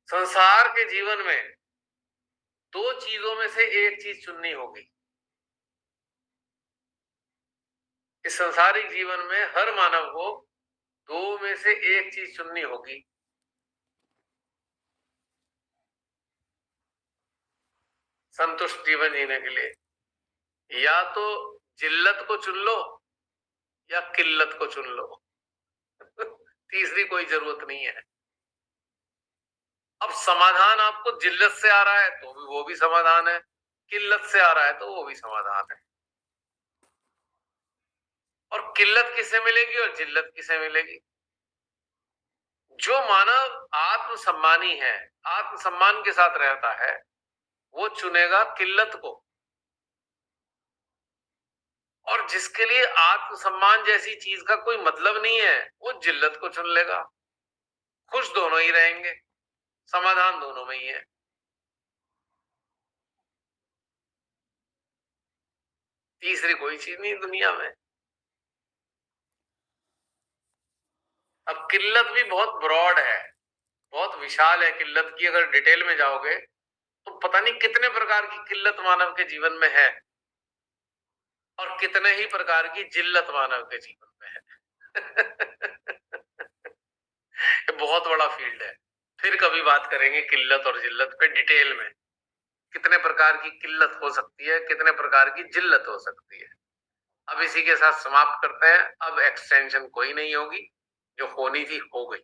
संसार के जीवन में दो चीजों में से एक चीज चुननी होगी। इस संसारिक जीवन में हर मानव को दो में से एक चीज चुननी होगी। संतुष्ट जीवन जीने के लिए या तो जिल्लत को चुन लो या किल्लत को चुन लो। तीसरी कोई जरूरत नहीं है। अब समाधान आपको जिल्लत से आ रहा है तो भी वो भी समाधान है, किल्लत से आ रहा है तो वो भी समाधान है। और किल्लत किसे मिलेगी और जिल्लत किसे मिलेगी? जो मानव आत्मसम्मानी है, आत्मसम्मान के साथ रहता है, वो चुनेगा किल्लत को। और जिसके लिए आत्मसम्मान जैसी चीज का कोई मतलब नहीं है, वो जिल्लत को चुन लेगा। खुश दोनों ही रहेंगे, समाधान दोनों में ही है। तीसरी कोई चीज नहीं दुनिया में। अब किल्लत भी बहुत ब्रॉड है, बहुत विशाल है। किल्लत की अगर डिटेल में जाओगे तो पता नहीं कितने प्रकार की किल्लत मानव के जीवन में है और कितने ही प्रकार की जिल्लत मानव के जीवन में है। ये बहुत बड़ा फील्ड है। फिर कभी बात करेंगे किल्लत और जिल्लत पे डिटेल में, कितने प्रकार की किल्लत हो सकती है, कितने प्रकार की जिल्लत हो सकती है। अब इसी के साथ समाप्त करते हैं। अब एक्सटेंशन कोई नहीं होगी, जो होनी थी हो गई।